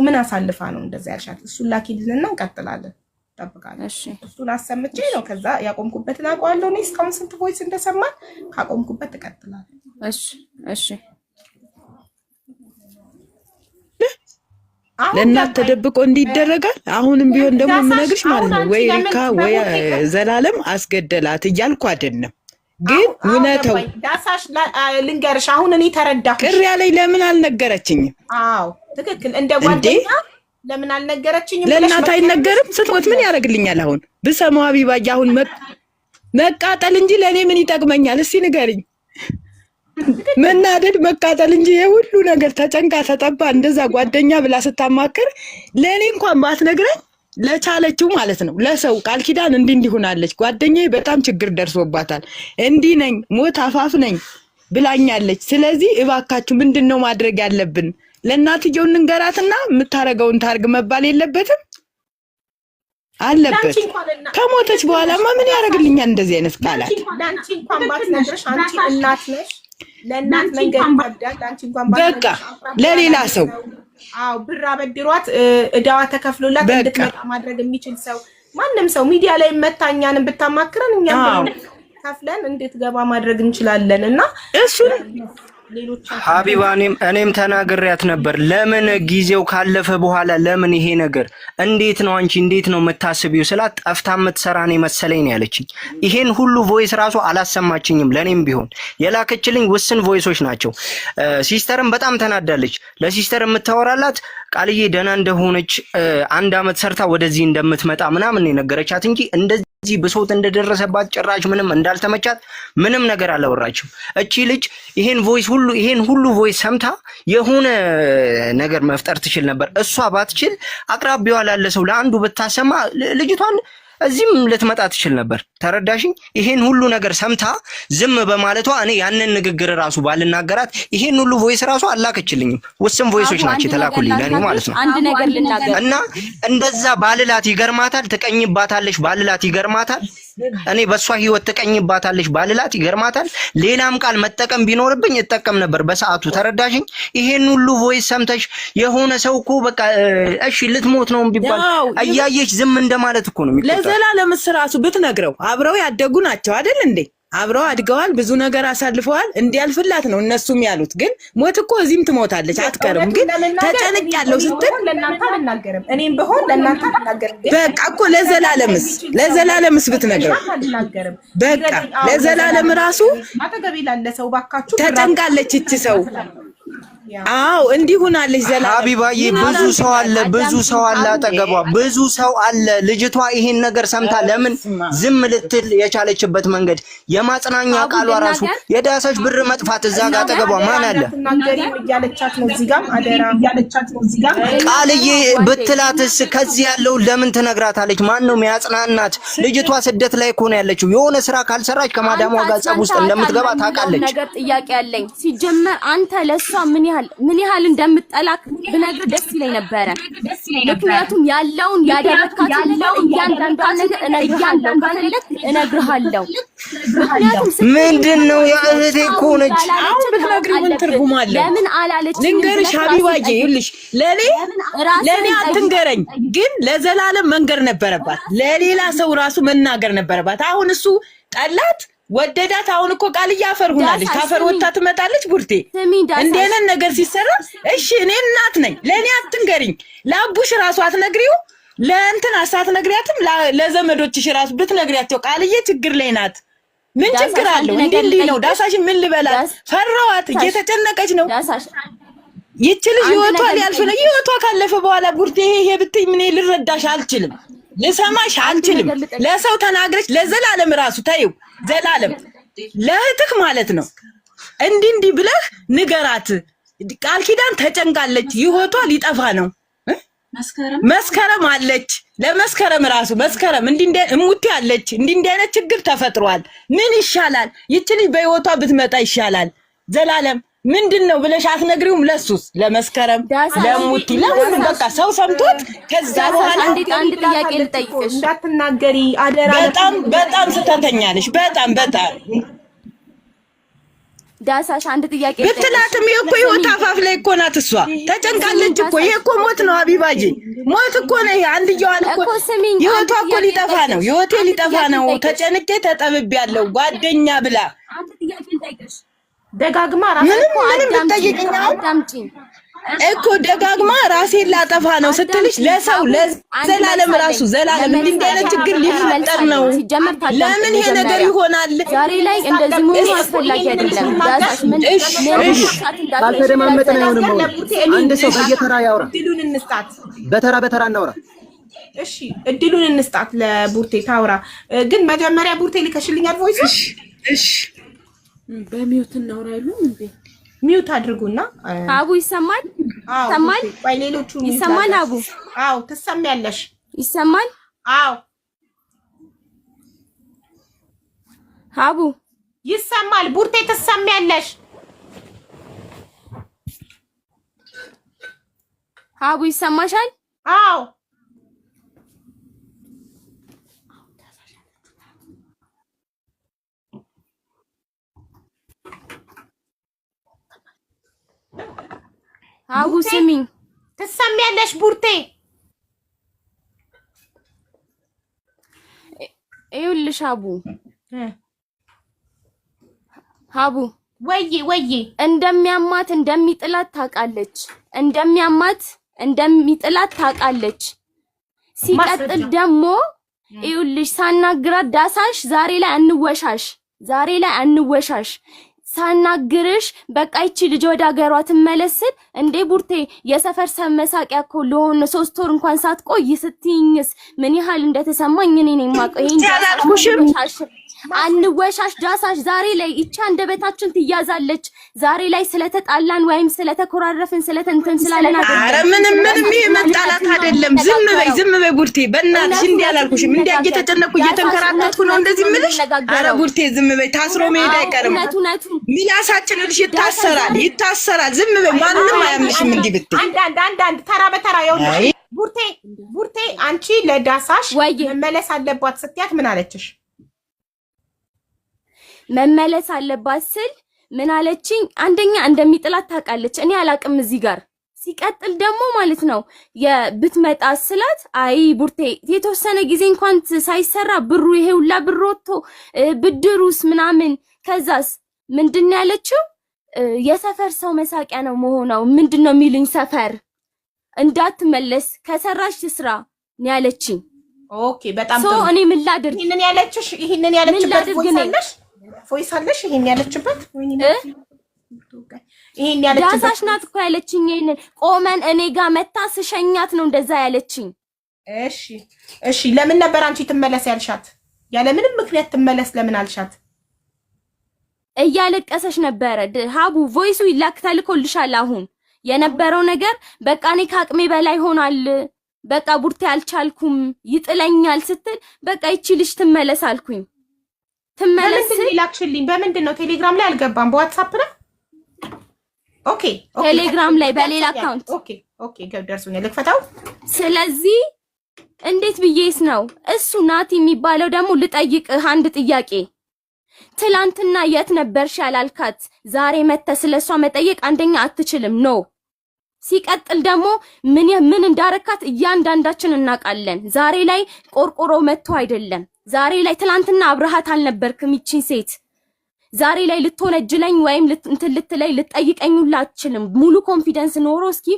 ምን አሳልፋ ነው እንደዛ ያልሻት? እሱን ላኪልንና እንቀጥላለን። ጠብቃለሁ። እሱን አሰምቼ ነው ከዛ ያቆምኩበትን አውቀዋለሁ። እኔ እስካሁን ስንት ቮይስ እንደሰማን ካቆምኩበት እቀጥላለሁ። እሺ ለእናት ተደብቆ እንዲደረጋል። አሁንም ቢሆን ደግሞ የምነግርሽ ማለት ነው ወይ ሪካ ወይ ዘላለም አስገደላት እያልኩ አይደለም፣ ግን እውነታው ዳሳሽ ልንገርሽ። አሁን እኔ ተረዳሁ። ቅር ያለኝ ለምን አልነገረችኝም? አዎ ትክክል። እንደ ጓደኛ ለምን አልነገረችኝም? ለእናት አይነገርም? ስትሞት ምን ያደርግልኛል? አሁን ብሰማው ሀቢባዬ አሁን መቃጠል እንጂ ለእኔ ምን ይጠቅመኛል? እስኪ ንገሪኝ። መናደድ መቃጠል እንጂ የሁሉ ነገር ተጨንቃ ተጠባ እንደዛ ጓደኛ ብላ ስታማክር ለእኔ እንኳን ባትነግረኝ ለቻለችው ማለት ነው ለሰው ቃል ኪዳን እንዲሆናለች ጓደኛዬ በጣም ችግር ደርሶባታል እንዲህ ነኝ ሞት አፋፍ ነኝ ብላኛለች። ስለዚህ እባካችሁ ምንድነው ማድረግ ያለብን? ለእናትየው እንንገራትና የምታረገውን ታርግ መባል የለበትም አለበት። ከሞተች በኋላማ ምን ያደርግልኛል እንደዚህ አይነት ቃላት? ላንቺ እንኳን ባትነግርሽ አንቺ እናት ነሽ። ለእናት መንገድ ይከብዳል። ላንቺ እንኳን በቃ ለሌላ ሰው ብር አበድሯት እዳዋ ተከፍሎላት እንድትመጣ ማድረግ የሚችል ሰው ማንም ሰው ሚዲያ ላይ መታኛን ብታማክረን እኛም ከፍለን እንድትገባ ማድረግ እንችላለን። እና እሱን ሀቢባ እኔም ተናግሬያት ነበር። ለምን ጊዜው ካለፈ በኋላ ለምን ይሄ ነገር እንዴት ነው አንቺ እንዴት ነው የምታስቢው ስላት ጠፍታ የምትሰራ ነው መሰለኝ ነው ያለችኝ። ይሄን ሁሉ ቮይስ ራሱ አላሰማችኝም። ለኔም ቢሆን የላከችልኝ ውስን ቮይሶች ናቸው። ሲስተርም በጣም ተናዳለች። ለሲስተር የምታወራላት ቃልዬ ደህና እንደሆነች 1 አመት ሰርታ ወደዚህ እንደምትመጣ ምናምን ነገረቻት እንጂ እንደዚህ ብሶት እንደደረሰባት ጭራሽ ምንም እንዳልተመቻት ምንም ነገር አላወራችም። እቺ ልጅ ይሄን ሁሉ ቮይስ ሰምታ የሆነ ነገር መፍጠር ትችል ነበር። እሷ ባትችል አቅራቢዋ ላለ ሰው ለአንዱ ብታሰማ ልጅቷን እዚህም ልትመጣ ትችል ነበር። ተረዳሽኝ? ይሄን ሁሉ ነገር ሰምታ ዝም በማለቷ እኔ ያንን ንግግር ራሱ ባልናገራት ይሄን ሁሉ ቮይስ ራሱ አላከችልኝም። ውስን ቮይሶች ናቸው የተላኩልኝ ለኔ ማለት ነው። አንድ ነገር ልናገር እና እንደዛ ባልላት ይገርማታል፣ ትቀኝባታለሽ ባልላት ይገርማታል። እኔ በሷ ህይወት ትቀኝባታለሽ ባልላት ይገርማታል። ሌላም ቃል መጠቀም ቢኖርብኝ እጠቀም ነበር በሰዓቱ። ተረዳሽኝ? ይሄን ሁሉ ቮይስ ሰምተሽ የሆነ ሰው እኮ በቃ እሺ ልትሞት ነው ቢባል አያየሽ ዝም እንደማለት እኮ ነው የሚቆጠረው። ለዘላለም ራሱ ብትነግረው አብረው ያደጉ ናቸው አይደል እንዴ? አብረው አድገዋል፣ ብዙ ነገር አሳልፈዋል። እንዲያልፍላት ነው እነሱም ያሉት። ግን ሞት እኮ እዚህም ትሞታለች አትቀርም። ግን ተጨንቅ ያለው ስትል ለእናንተ አልናገርም፣ እኔም ብሆን ለእናንተ አልናገርም። በቃ እኮ ለዘላለምስ ብትነግረው በቃ ለዘላለም ራሱ አጠገቤ ላለ ሰው ባካችሁ ተጨንቃለች እቺ ሰው አዎ እንዲህ ሆናለች። ዘላለም ሀቢባዬ ብዙ ሰው አለ አጠገቧ ብዙ ሰው አለ። ልጅቷ ይሄን ነገር ሰምታ ለምን ዝም ልትል የቻለችበት መንገድ የማጽናኛ ቃሏ ራሱ የዳሰች ብር መጥፋት እዛ ጋር አጠገቧ ማን አለ? ቃልዬ ብትላትስ ከዚህ ያለው ለምን ትነግራታለች? ማን ነው የሚያጽናናት? ልጅቷ ስደት ላይ እኮ ነው ያለችው። የሆነ ስራ ካልሰራች ከማዳሟ ጋር ጸብ ውስጥ እንደምትገባ ታውቃለች። ነገር ጥያቄ አለኝ። ሲጀመር አንተ ለሷ ምን ያህል እንደምትጠላክ ብነግር ደስ ይለኝ ነበረ። ምክንያቱም ያለውን ያደረካትን እያንዳንዷን ነገር እነግርሃለሁ። ምክንያቱም ምንድነው የእህቴ እኮ ነች። አሁን ብትነግሪው ምን ትርጉም አለው? ለምን አላለች? ልንገርሽ ሀቢባዬ፣ ይኸውልሽ ለኔ አትንገረኝ፣ ግን ለዘላለም መንገር ነበረባት። ለሌላ ሰው ራሱ መናገር ነበረባት። አሁን እሱ ጠላት ወደዳት። አሁን እኮ ቃልዬ አፈር ሆናለች። ካፈር ወጣ ትመጣለች። ቡርቴ እንደነን ነገር ሲሰራ እሺ እኔ እናት ነኝ፣ ለኔ አትንገሪኝ። ለአቡሽ ራሱ አትነግሪው፣ ለእንትን አትነግሪያትም። ለዘመዶችሽ ራሱ ብትነግሪያቸው ቃልዬ ችግር ላይ ናት። ምን ችግር አለው? እንዴ ነው ዳሳሽ ምን ልበላት? ፈራዋት፣ እየተጨነቀች ነው። ይቺ ልጅ ህይወቷ ሊያልፍ ነው። ህይወቷ ካለፈ በኋላ ቡርቴ ይሄ ብትይ ምን ልረዳሽ አልችልም፣ ልሰማሽ አልችልም። ለሰው ተናግረሽ ለዘላለም ራሱ ታዩ ዘላለም ለእህትህ ማለት ነው እንዲህ ብለህ ንገራት። ቃል ኪዳን ተጨንቃለች፣ ህይወቷ ሊጠፋ ነው። መስከረም አለች፣ ለመስከረም ራሱ መስከረም እንዲህ እሙቴ አለች። እንዲህ አይነት ችግር ተፈጥሯል። ምን ይሻላል? ይቺ ልጅ በህይወቷ ብትመጣ ይሻላል። ዘላለም ምንድነው ብለሽ አትነግሪውም? ለሱስ ለመስከረም ለሙቲ ለሁሉም በቃ ሰው ሰምቶት ከዛ በኋላ አንድ ጥያቄ ልጠይቅሽ፣ እንዳትናገሪ አደራ። በጣም ስተተኛ ነሽ። በጣም ዳሳሽ አንድ ጥያቄ ብትላትም እኮ ህይወት አፋፍ ላይ እኮ ናት። እሷ ተጨንቃለች እኮ። ይሄ እኮ ሞት ነው ሀቢባዬ፣ ሞት እኮ ነው። ይሄ አንድየዋን እኮ ህይወቷ እኮ ሊጠፋ ነው። ህይወቴ ሊጠፋ ነው። ተጨንቄ ተጠብቤያለሁ ጓደኛ ብላ አንድ ጥያቄ ልጠይቅሽ ደጋግማ ምንም ብትጠይቅኝ እኮ ደጋግማ ራሴን ላጠፋ ነው ስትልሽ ለሰው ለዘላለም ራሱ ዘላለም እንዲህ አይነት ችግር ሊፈጠር ነው። ለምን ይሄ ነገር ይሆናል? ዛሬ ላይ እንደዚህ መሆኑ አስፈላጊ አይደለም። ዳሳሽ ምን ካልተደማመጥን አይሆንም። አንድ ሰው በየተራ ያውራ፣ እድሉን እንስጣት። በተራ እናውራ። እሺ እድሉን እንስጣት ለቡርቴ ታውራ። ግን መጀመሪያ ቡርቴ ልከሽልኛል ቮይስ። እሺ በሚውት እናውራ አይሉም እንዴ? ሚውት አድርጉና አቡ ይሰማል? ይሰማል? ቆይ ሌሎቹ ይሰማል? አቡ አዎ ትሰሚያለሽ? ይሰማል? አዎ አቡ ይሰማል። ቡርቴ ትሰሚያለሽ? አቡ ይሰማሻል? አዎ አቡ ስሚኝ፣ ትሰሚያለሽ? ቡርቴ ይኸውልሽ አቡ ወይዬ እንደሚያማት እንደሚጥላት ታውቃለች። ሲቀጥል ደግሞ ይኸውልሽ ሳናግራት ዳሳሽ ዛሬ ላይ አንወሻሽ ሳናግርሽ በቃ ይቺ ልጅ ወደ ሀገሯ ትመለስል እንዴ? ቡርቴ የሰፈር ሰብ መሳቂያ እኮ ለሆነ 3 ወር እንኳን ሳትቆይ ስትይኝስ ምን ያህል እንደተሰማኝ እኔ ነኝ የማውቀው። ይሄን አንወሻሽ ዳሳሽ። ዛሬ ላይ ይቺ አንደበታችን ትያዛለች። ዛሬ ላይ ስለተጣላን ወይም ስለተኮራረፍን ስለተንተን ስላለን አይደለም። ኧረ ምንም ይሄ መጣላት አይደለም። ዝም በይ ቡርቴ፣ በእናትሽ እንዲህ አላልኩሽም። እንዲህ እየተጨነኩ እየተንከራተትኩ ነው እንደዚህ የምልሽ። ኧረ ቡርቴ ዝም በይ፣ ታስሮ መሄድ አይቀርም። ሚላሳችን ልሽ ይታሰራል። ዝም በይ፣ ማንንም አያምንሽም እንዲህ ብትይ። አንዳንድ ተራ በተራ ይኸውልሽ። ቡርቴ አንቺ ለዳሳሽ መመለስ አለባት ስትያት ምን አለችሽ? መመለስ አለባት ስል ምን አለችኝ? አንደኛ እንደሚጥላት ታውቃለች፣ እኔ አላቅም እዚህ ጋር። ሲቀጥል ደግሞ ማለት ነው የብትመጣ ስላት አይ ቡርቴ የተወሰነ ጊዜ እንኳን ሳይሰራ ብሩ ይሄ ሁላ ብር ወጥቶ ብድሩስ ምናምን። ከዛስ ምንድን ያለችው? የሰፈር ሰው መሳቂያ ነው መሆናው። ምንድነው የሚሉኝ? ሰፈር እንዳትመለስ ከሰራሽ ትስራ ነው ያለችኝ። ኦኬ በጣም ጥሩ። እኔ ምን ላድርግ? ይሄንን ያለችበት ቮይስ አለሽ? ይሄን ያለችበት ይሄን ያለችበት ዳሳሽ ናት እኮ ያለችኝ። ይሄንን ቆመን እኔ ጋር መታ ስሸኛት ነው እንደዛ ያለችኝ። እሺ ለምን ነበር አንቺ ትመለስ ያልሻት? ያለ ምንም ምክንያት ትመለስ ለምን አልሻት? እያለቀሰች ነበረ። ሀቡ ቮይሱ ይላክ ተልኮልሻል። አሁን የነበረው ነገር በቃ እኔ ከአቅሜ በላይ ሆኗል፣ በቃ ቡርቴ አልቻልኩም፣ ይጥለኛል ስትል በቃ ይቺ ልጅ ትመለስ አልኩኝ። ትመለስ ይላክሽልኝ። በምንድን ነው? ቴሌግራም ላይ አልገባም፣ በዋትስአፕ ነው። ኦኬ ቴሌግራም ላይ በሌላ አካውንት ኦኬ ደርሶኛል። ልክፈታው። ስለዚህ እንዴት ብዬስ ነው? እሱ ናቲ የሚባለው ደግሞ ልጠይቅህ አንድ ጥያቄ። ትላንትና የት ነበርሽ ያላልካት ዛሬ መተህ ስለሷ መጠየቅ አንደኛ አትችልም ነው። ሲቀጥል ደግሞ ምን እንዳረካት እያንዳንዳችን እናውቃለን። ዛሬ ላይ ቆርቆሮ መጥቶ አይደለም። ዛሬ ላይ ትላንትና አብረሃት አልነበርክም ይቺን ሴት። ዛሬ ላይ ልትወነጅለኝ ወይም እንትን ልትለኝ ልትጠይቀኝ ሁላ አትችልም። ሙሉ ኮንፊደንስ ኖሮ እስኪ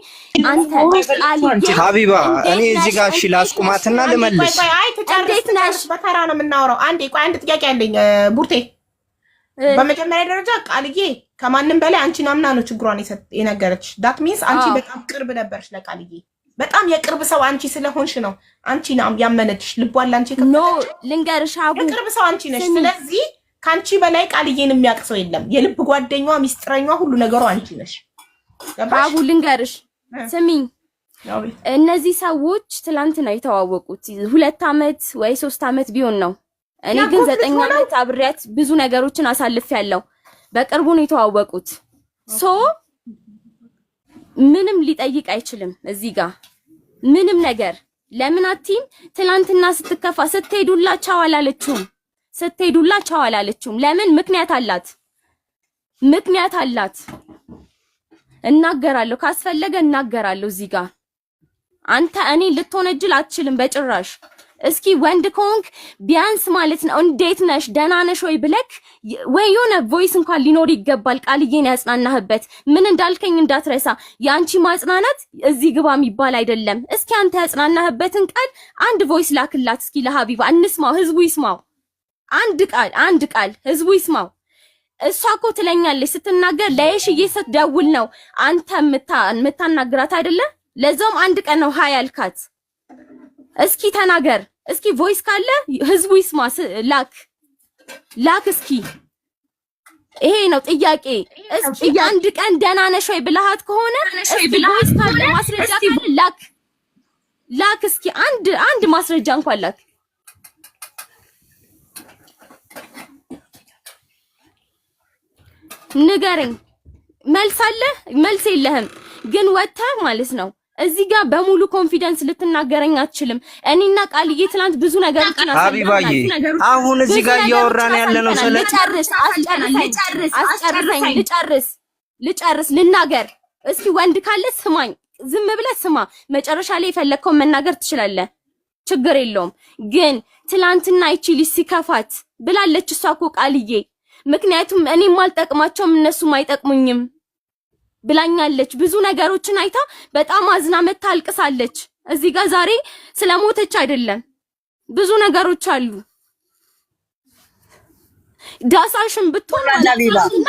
አንተ ሀቢባ እኔ እዚህ ጋር እሺ ላስቁማትና ልመልስ። አይ እንዴት ነሽ? በተራ ነው የምናወራው። አንድ ጥያቄ አለኝ ቡርቴ። በመጀመሪያ ደረጃ ቃልዬ ከማንም በላይ አንቺን አምና ነው ችግሯን የነገረች። ዳት ሚንስ አንቺ በጣም ቅርብ ነበርሽ ለቃልዬ። በጣም የቅርብ ሰው አንቺ ስለሆንሽ ነው አንቺን ያመነችሽ። ልቧን ላንቺ ልንገርሽ ሀቡ፣ የቅርብ ሰው አንቺ ነሽ። ስለዚህ ካንቺ በላይ ቃልዬን የሚያውቅ ሰው የለም። የልብ ጓደኛዋ፣ ሚስጥረኛዋ፣ ሁሉ ነገሩ አንቺ ነሽ። አቡ ልንገርሽ፣ ስሚኝ፣ እነዚህ ሰዎች ትላንት ነው የተዋወቁት። 2 ዓመት ወይ 3 ዓመት ቢሆን ነው። እኔ ግን 9 ዓመት አብሬያት ብዙ ነገሮችን አሳልፌያለሁ። በቅርቡ ነው የተዋወቁት። ምንም ሊጠይቅ አይችልም እዚህ ጋር ምንም ነገር። ለምን አትይም? ትላንትና ስትከፋ ስትሄዱላቸው አላለችውም። ስትሄዱላቸው አላለችውም። ለምን? ምክንያት አላት። እናገራለሁ፣ ካስፈለገ እናገራለሁ። እዚህ ጋር አንተ እኔ ልትሆነጅል አትችልም በጭራሽ። እስኪ ወንድ ኮንክ ቢያንስ ማለት ነው እንዴት ነሽ ደህና ነሽ ወይ ብለክ ወይ የሆነ ቮይስ እንኳን ሊኖር ይገባል። ቃልዬን ያጽናናህበት ምን እንዳልከኝ እንዳትረሳ። የአንቺ ማጽናናት እዚህ ግባ የሚባል አይደለም። እስኪ አንተ ያጽናናህበትን ቃል አንድ ቮይስ ላክላት እስኪ ለሀቢባ እንስማው፣ ህዝቡ ይስማው። አንድ ቃል ህዝቡ ይስማው። እሷ እኮ ትለኛለች ስትናገር ለየሽዬ ስትደውል ነው አንተ የምታናግራት አይደለ? ለዛውም አንድ ቀን ነው ሃይ ያልካት። እስኪ ተናገር፣ እስኪ ቮይስ ካለ ህዝቡ ይስማ። ላክ እስኪ። ይሄ ነው ጥያቄ። እስኪ አንድ ቀን ደህና ነሽ ወይ ብለሃት ከሆነ እስኪ ቮይስ ካለ ማስረጃ ካለ ላክ እስኪ። አንድ ማስረጃ እንኳን ላክ። ንገረኝ። መልስ አለ? መልስ የለህም። ግን ወጥተህ ማለት ነው እዚህ ጋር በሙሉ ኮንፊደንስ ልትናገረኝ አትችልም። እኔና ቃልዬ ትናንት ብዙ ነገሮችን ሀቢባዬ አሁን እዚህ ጋር እያወራን ያለነው ስለ ልጨርስ ልናገር። እስኪ ወንድ ካለ ስማኝ፣ ዝም ብለህ ስማ። መጨረሻ ላይ የፈለግከውን መናገር ትችላለህ፣ ችግር የለውም። ግን ትላንትና ይቺ ልጅ ሲከፋት ብላለች እሷ እኮ ቃልዬ፣ ምክንያቱም እኔም አልጠቅማቸውም እነሱም አይጠቅሙኝም ብላኛለች። ብዙ ነገሮችን አይታ በጣም አዝና መታ አልቅሳለች። እዚህ ጋር ዛሬ ስለሞተች አይደለም፣ ብዙ ነገሮች አሉ። ዳሳሽን ብትሆን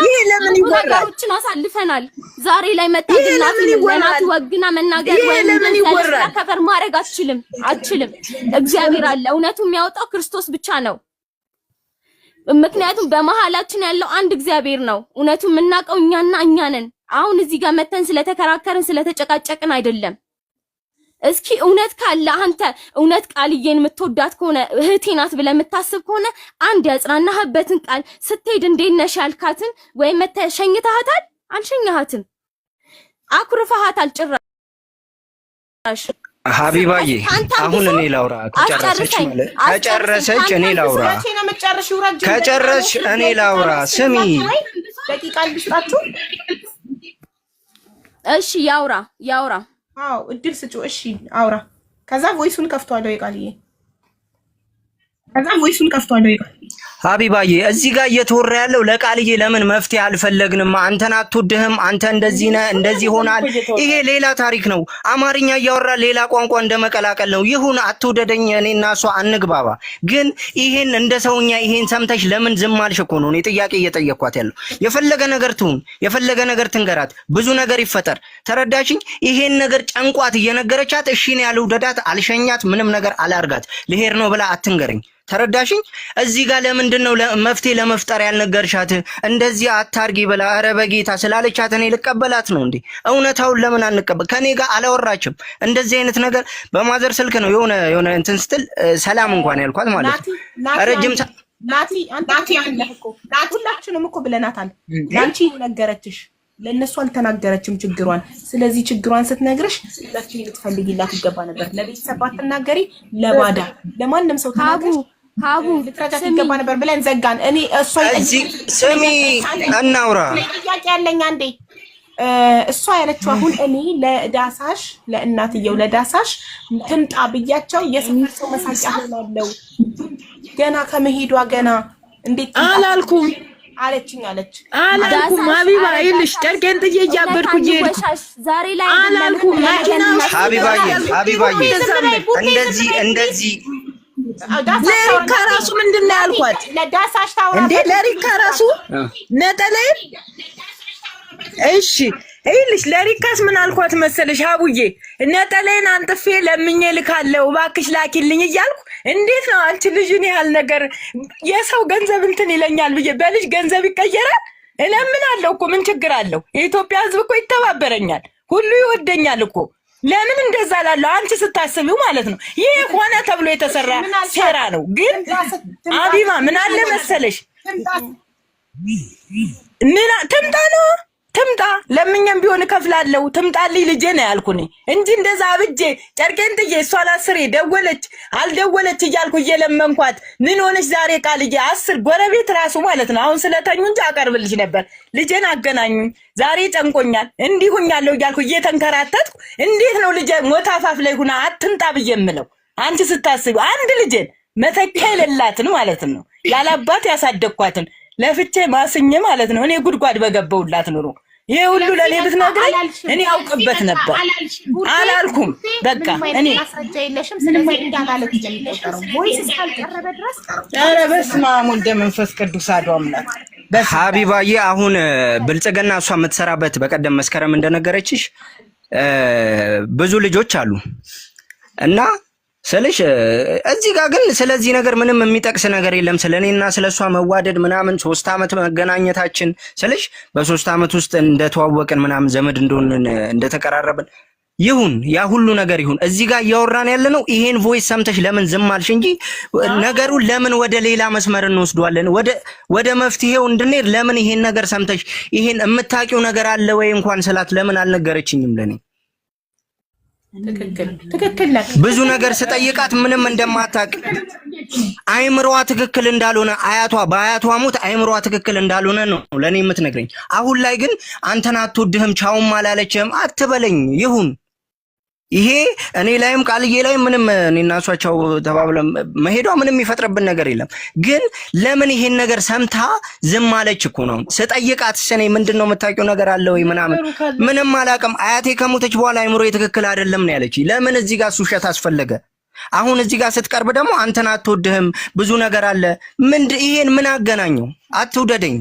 ይሄ ለምን ይወራል? ነገሮችን አሳልፈናል። ዛሬ ላይ መጣ ለናት ወግና መናገር ወይ ለምን ይወራል? ከፈር ማድረግ አትችልም። እግዚአብሔር አለ። እውነቱ የሚያወጣው ክርስቶስ ብቻ ነው። ምክንያቱም በመሃላችን ያለው አንድ እግዚአብሔር ነው። እውነቱ የምናውቀው እኛና እኛ ነን። አሁን እዚህ ጋር መተን ስለተከራከርን ስለተጨቃጨቅን አይደለም። እስኪ እውነት ካለ አንተ እውነት ቃልዬን የምትወዳት ከሆነ እህቴ ናት ብለህ የምታስብ ከሆነ አንድ ያጽናናህበትን ቃል ስትሄድ እንዴት ነሽ ያልካትን ወይ መተህ ሸኝተሃታል? አልሸኘሃትም። አኩርፈሃታል ጭራሽ። ሀቢባዬ አሁን እኔ ላውራ። ከጨረሰች እኔ ላውራ። ከጨረስሽ እኔ ላውራ። ስሚ ደቂቃ ልስጣችሁ። እሺ ያውራ። አዎ እድል ስጩ። እሺ አውራ። ከዛ ቮይሱን ከፍቷለሁ የቃልዬ። ሀቢባዬ እዚህ ጋር እየተወራ ያለው ለቃልዬ ለምን መፍትሄ አልፈለግንም? አንተን አትወድህም፣ አንተ እንደዚህ ነህ፣ እንደዚህ ሆናል። ይሄ ሌላ ታሪክ ነው። አማርኛ እያወራ ሌላ ቋንቋ እንደመቀላቀል ነው። ይሁን አትውደደኝ፣ እኔና እሷ አንግባባ። ግን ይሄን እንደ ሰውኛ ይሄን ሰምተሽ ለምን ዝም አልሽ እኮ ነው እኔ ጥያቄ እየጠየኳት ያለው። የፈለገ ነገር ትሁን፣ የፈለገ ነገር ትንገራት፣ ብዙ ነገር ይፈጠር። ተረዳሽኝ? ይሄን ነገር ጨንቋት እየነገረቻት እሺ ነው ያልውደዳት፣ አልሸኛት፣ ምንም ነገር አላርጋት፣ ልሄድ ነው ብላ አትንገረኝ። ተረዳሽኝ? እዚህ ጋር ለምንድነው መፍትሄ ለመፍጠር ያልነገርሻት? እንደዚህ አታርጊ ብላ ኧረ በጌታ ስላለቻት እኔ ልቀበላት ነው እንዴ? እውነታውን ለምን አንቀበል? ከኔ ጋር አላወራችም። እንደዚህ አይነት ነገር በማዘር ስልክ ነው የሆነ እንትን ስትል ሰላም እንኳን ያልኳት ማለት ነው። ረጅም ናቲ ሁላችንም እኮ ብለናታል። ላንቺ ነገረችሽ፣ ለእነሱ አልተናገረችም ችግሯን። ስለዚህ ችግሯን ስትነግርሽ ለፍትሄ ልትፈልጊላት ይገባ ነበር። ለቤተሰብ ባትናገሪ፣ ለባዳ ለማንም ሰው ተናገር ሀቡ ልትረዳት ይገባ ነበር ብለን ዘጋን። እኔ እሷ እዚህ ስሚ እናውራ ጥያቄ ያለኝ አንዴ እሷ ያለችው አሁን እኔ ለዳሳሽ ለእናትየው ለዳሳሽ ትምጣ ብያቸው የስምንት ሰው መሳቂያ ሆናለሁ ገና ከመሄዷ ገና እንዴት አላልኩም አለችኝ አላልኩም። ሀቢባ ይልሽ ጨርቄን ጥዬ እያበድኩ እየሄድኩ ዛሬ ላይ አላልኩም። ሀቢባዬ እንደዚህ ለሪካ ራሱ ምንድን ነው ያልኳት? ለዳሳሽ ታውራ እንዴ ለሪካ ራሱ ነጠላይ እሺ ይልሽ ለሪካስ ምን አልኳት መሰለሽ ሀቡዬ? ነጠላዬን አንጥፌ ለምኜ ልካለው እባክሽ ላኪልኝ እያልኩ እንዴት ነው አንቺ ልጅን ያህል ነገር የሰው ገንዘብ እንትን ይለኛል ብዬ በልጅ ገንዘብ ይቀየራል? እለምናለሁ እኮ ምን ችግር አለው? የኢትዮጵያ ሕዝብ እኮ ይተባበረኛል፣ ሁሉ ይወደኛል እኮ። ለምን እንደዛ ላለው አንቺ ስታስቢው ማለት ነው። ይሄ ሆነ ተብሎ የተሰራ ሴራ ነው። ግን ሀቢባ ምን አለ መሰለሽ ትምጣ ነው ትምጣ፣ ለምኛም ቢሆን እከፍላለሁ፣ ትምጣልኝ ልጄ ነው ያልኩኝ እንጂ እንደዛ አብጄ ጨርቄን ጥዬ እሷን አስሬ ደወለች አልደወለች እያልኩ እየለመንኳት ምን ሆነች ዛሬ ቃልዬ 10 ጎረቤት ራሱ ማለት ነው አሁን ስለተኙ እንጂ አቀርብልሽ ነበር። ልጄን አገናኙኝ፣ ዛሬ ጨንቆኛል፣ እንዲሁኛለሁ እያልኩ እየተንከራተትኩ እንዴት ነው ልጄ ሞት አፋፍ ላይ ሁና አትምጣ ብዬ የምለው? አንቺ ስታስቢ አንድ ልጄን መተኪያ የሌላትን ማለት ነው ያላባት ያሳደግኳትን ለፍቼ ማስኘ ማለት ነው እኔ ጉድጓድ በገባውላት ኑሮ ይሄ ሁሉ ለኔ ብትነግረኝ እኔ አውቅበት ነበር። አላልኩም በቃ እኔ ማስረጃ የለሽም። ስለዚህ እንዳላለች የሚቆጠረው ቮይስ እስካልቀረበ ድረስ ኧረ በስመ አብ ወልደ መንፈስ ቅዱስ አሐዱ አምላክ። ሀቢባዬ አሁን ብልጽግና እሷ የምትሰራበት በቀደም መስከረም እንደነገረችሽ ብዙ ልጆች አሉ እና ስለሽ እዚህ ጋር ግን ስለዚህ ነገር ምንም የሚጠቅስ ነገር የለም። ስለኔና ስለሷ መዋደድ ምናምን 3 አመት መገናኘታችን ስለሽ በ3 አመት ውስጥ እንደተዋወቅን ምናምን ዘመድ እንደሆንን እንደተቀራረብን ይሁን ያ ሁሉ ነገር ይሁን። እዚህ ጋር እያወራን ያለ ነው ይሄን ቮይስ ሰምተሽ ለምን ዝም አልሽ እንጂ ነገሩን ለምን ወደ ሌላ መስመር እንወስደዋለን? ወደ መፍትሄው እንድንሄድ ለምን ይሄን ነገር ሰምተሽ ይሄን የምታውቂው ነገር አለ ወይ እንኳን ስላት ለምን አልነገረችኝም ለኔ? ትክክል ነህ። ብዙ ነገር ስጠይቃት ምንም እንደማታውቅ አይምሮዋ ትክክል እንዳልሆነ በአያቷ ሞት አይምሮዋ ትክክል እንዳልሆነ ነው ለኔ የምትነግረኝ። አሁን ላይ ግን አንተን አትወድህም ቻውም አላለችህም አትበለኝ። ይሁን ይሄ እኔ ላይም ቃልዬ ላይ ምንም እኔና እሷ ቻው ተባብለን መሄዷ ምንም ይፈጥርብን ነገር የለም። ግን ለምን ይሄን ነገር ሰምታ ዝም አለች እኮ ነው ስጠይቃት። እኔ ምንድነው የምታውቂው ነገር አለ ወይ ምናምን ምንም አላውቅም። አያቴ ከሞተች በኋላ አይምሮ ትክክል አይደለም ነው ያለች። ለምን እዚህ ጋር ሱሸት አስፈለገ? አሁን እዚህ ጋር ስትቀርብ ደግሞ አንተን አትወድህም ብዙ ነገር አለ። ይሄን ምን አገናኘው? አትውደደኝ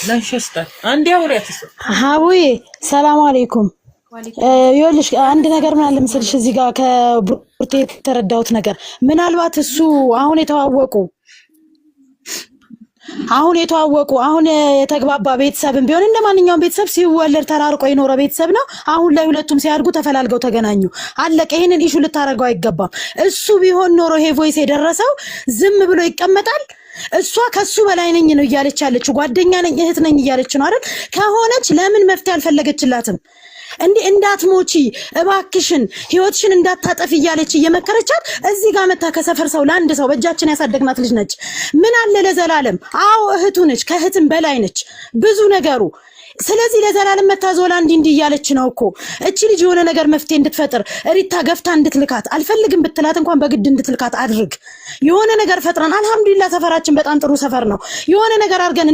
ለሽስታ አንዴ አውሪያት ሀቡዬ ሰላም አለይኩም። ይኸውልሽ አንድ ነገር ምን አለ መሰልሽ እዚህ ጋር ከቡርቴ የተረዳሁት ነገር ምናልባት እሱ አሁን የተዋወቁ አሁን የተግባባ ቤተሰብን ቢሆን እንደማንኛውም ቤተሰብ ሲወለድ ተራርቆ የኖረ ቤተሰብ ነው። አሁን ላይ ሁለቱም ሲያድጉ ተፈላልገው ተገናኙ፣ አለቀ። ይሄንን ኢሹ ልታረጋው አይገባም። እሱ ቢሆን ኖሮ ይሄ ቮይስ የደረሰው ዝም ብሎ ይቀመጣል? እሷ ከሱ በላይ ነኝ ነው እያለች ያለችው፣ ጓደኛ ነኝ እህት ነኝ እያለች ነው አይደል? ከሆነች ለምን መፍትሄ አልፈለገችላትም? እንዴ እንዳትሞቺ እባክሽን ህይወትሽን እንዳታጠፊ እያለች እየመከረቻት እዚህ ጋር መታ ከሰፈር ሰው ለአንድ ሰው በእጃችን ያሳደግናት ልጅ ነች። ምን አለ ለዘላለም አዎ እህቱ ነች፣ ከእህትም በላይ ነች ብዙ ነገሩ። ስለዚህ ለዘላለም መታዞላ እንዲህ እያለች ነው እኮ እቺ ልጅ የሆነ ነገር መፍትሄ እንድትፈጥር ሪታ ገፍታ እንድትልካት አልፈልግም ብትላት እንኳን በግድ እንድትልካት አድርግ። የሆነ ነገር ፈጥረን አልሐምዱሊላህ ሰፈራችን በጣም ጥሩ ሰፈር ነው። የሆነ ነገር አድርገን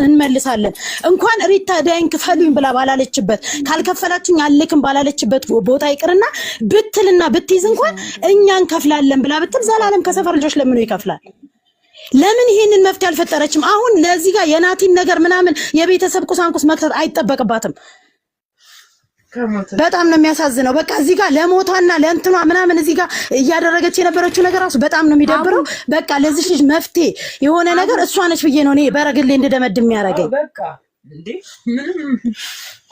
እንመልሳለን። እንኳን ሪታ ዳይን ክፈሉኝ ብላ ባላለችበት ካልከፈላችሁኝ አልልክም ባላለችበት ቦታ ይቅርና ብትልና ብትይዝ እንኳን እኛ እንከፍላለን ብላ ብትል ዘላለም ከሰፈር ልጆች ለምን ይከፍላል? ለምን ይሄንን መፍትሄ አልፈጠረችም? አሁን ለዚህ ጋር የናቲን ነገር ምናምን የቤተሰብ ቁሳንቁስ መክተት አይጠበቅባትም። በጣም ነው የሚያሳዝነው። በቃ እዚህ ጋር ለሞቷና ለእንትኗ ምናምን እዚህ ጋር እያደረገች የነበረችው ነገር ራሱ በጣም ነው የሚደብረው። በቃ ለዚህ ልጅ መፍትሄ የሆነ ነገር እሷ ነች ብዬ ነው እኔ በረግሌ እንድደመድም የሚያደርገኝ።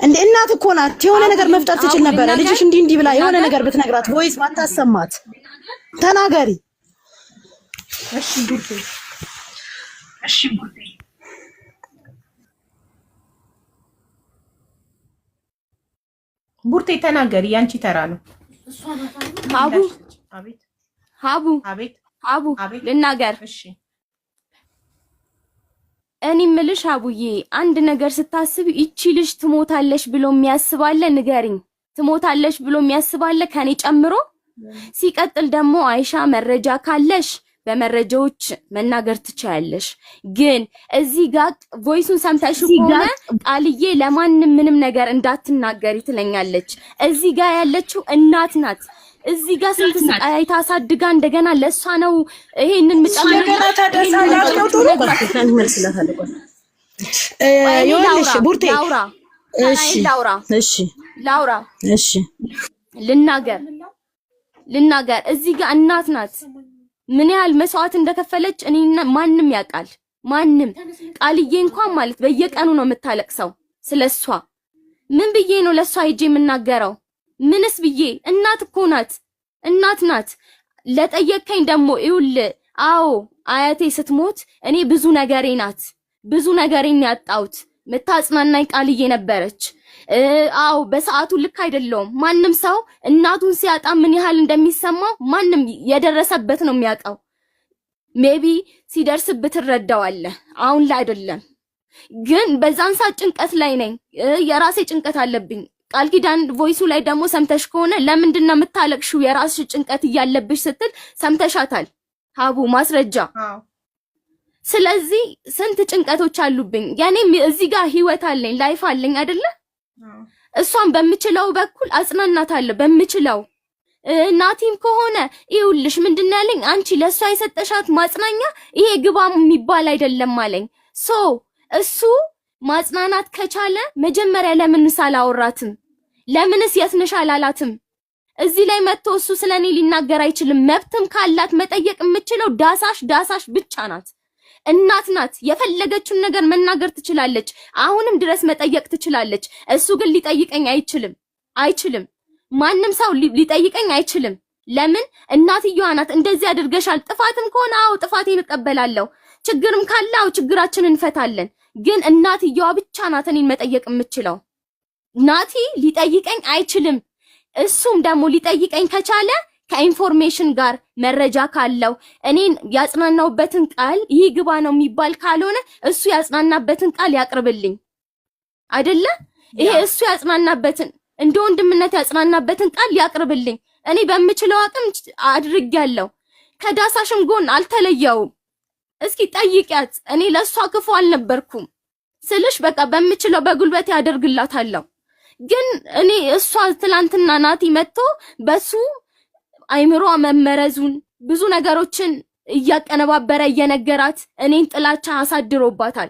እንደ እናት እኮ ናት። የሆነ ነገር መፍጠር ትችል ነበረ። ልጅሽ እንዲህ ብላ የሆነ ነገር ብትነግራት ቮይስ ባታሰማት ተናገሪ። እሺ ቡርቴ ተናገሪ፣ ያንቺ ተራ ነው። ሀቡ ልናገር። እኔ የምልሽ ሀቡዬ አንድ ነገር ስታስብ ይቺ ልጅ ትሞታለሽ ብሎ የሚያስባለ ንገሪኝ። ትሞታለሽ ብሎ የሚያስባለ ከኔ ጨምሮ። ሲቀጥል ደግሞ አይሻ መረጃ ካለሽ በመረጃዎች መናገር ትችያለሽ። ግን እዚህ ጋር ቮይሱን ሰምተሽ ከሆነ ቃልዬ ለማንም ምንም ነገር እንዳትናገሪ ትለኛለች። እዚህ ጋር ያለችው እናት ናት። እዚህ ጋር ስንት ስቃይ ታሳድጋ እንደገና ለሷ ነው ይሄንን ምጨምር ይኸውልሽ ቡርቴ ላውራ ልናገር እዚህ ጋር እናት ናት። ምን ያህል መስዋዕት እንደከፈለች እኔና ማንም ያውቃል። ማንም ቃልዬ እንኳን ማለት በየቀኑ ነው የምታለቅሰው ስለሷ። ምን ብዬ ነው ለሷ ሂጄ የምናገረው? ምንስ ብዬ? እናት እኮ ናት፣ እናት ናት። ለጠየቀኝ ደግሞ ይውል አዎ አያቴ ስትሞት እኔ ብዙ ነገሬ ናት፣ ብዙ ነገሬን ያጣሁት ምታጽናናኝ ቃልዬ ነበረች። አዎ በሰዓቱ ልክ አይደለም። ማንም ሰው እናቱን ሲያጣ ምን ያህል እንደሚሰማው ማንም የደረሰበት ነው የሚያውቀው። ሜቢ ሲደርስበት ትረዳዋለህ። አሁን ላይ አይደለም። ግን በዛን ሰዓት ጭንቀት ላይ ነኝ። የራሴ ጭንቀት አለብኝ። ቃል ኪዳን ቮይሱ ላይ ደግሞ ሰምተሽ ከሆነ ለምንድን ነው የምታለቅሽው የራስሽ ጭንቀት እያለብሽ ስትል ሰምተሻታል ሀቡ ማስረጃ። ስለዚህ ስንት ጭንቀቶች አሉብኝ። ያኔም እዚህ ጋር ህይወት አለኝ፣ ላይፍ አለኝ አይደለ? እሷን በምችለው በኩል አጽናናታለሁ በምችለው። ናቲም ከሆነ ይውልሽ ምንድነው ያለኝ፣ አንቺ ለሷ የሰጠሻት ማጽናኛ ይሄ ግባ የሚባል አይደለም አለኝ። ሶ እሱ ማጽናናት ከቻለ መጀመሪያ ለምንስ አላወራትም? ለምንስ የትነሽ አላላትም? እዚህ ላይ መጥቶ እሱ ስለኔ ሊናገር አይችልም። መብትም ካላት መጠየቅ የምችለው ዳሳሽ ብቻ ናት። እናት ናት። የፈለገችውን ነገር መናገር ትችላለች። አሁንም ድረስ መጠየቅ ትችላለች። እሱ ግን ሊጠይቀኝ አይችልም። ማንም ሰው ሊጠይቀኝ አይችልም። ለምን? እናትየዋ ናት። እንደዚህ አድርገሻል። ጥፋትም ከሆነ አዎ ጥፋቴን እቀበላለሁ። ችግርም ካለ አዎ ችግራችንን እንፈታለን። ግን እናትየዋ ብቻ ናት እኔን መጠየቅ የምችለው። ናቲ ሊጠይቀኝ አይችልም። እሱም ደግሞ ሊጠይቀኝ ከቻለ ከኢንፎርሜሽን ጋር መረጃ ካለው እኔን ያጽናናውበትን ቃል ይህ ግባ ነው የሚባል ካልሆነ እሱ ያጽናናበትን ቃል ያቅርብልኝ አይደለ? ይሄ እሱ ያጽናናበትን እንደ ወንድምነት ያጽናናበትን ቃል ያቅርብልኝ። እኔ በምችለው አቅም አድርጌያለሁ። ከዳሳሽም ጎን አልተለየውም። እስኪ ጠይቂያት። እኔ ለሷ ክፉ አልነበርኩም ስልሽ በቃ በምችለው በጉልበት ያደርግላታለሁ። ግን እኔ እሷ ትላንትና ናቲ መጥቶ በሱ አይምሮ መመረዙን ብዙ ነገሮችን እያቀነባበረ እየነገራት እኔን ጥላቻ አሳድሮባታል።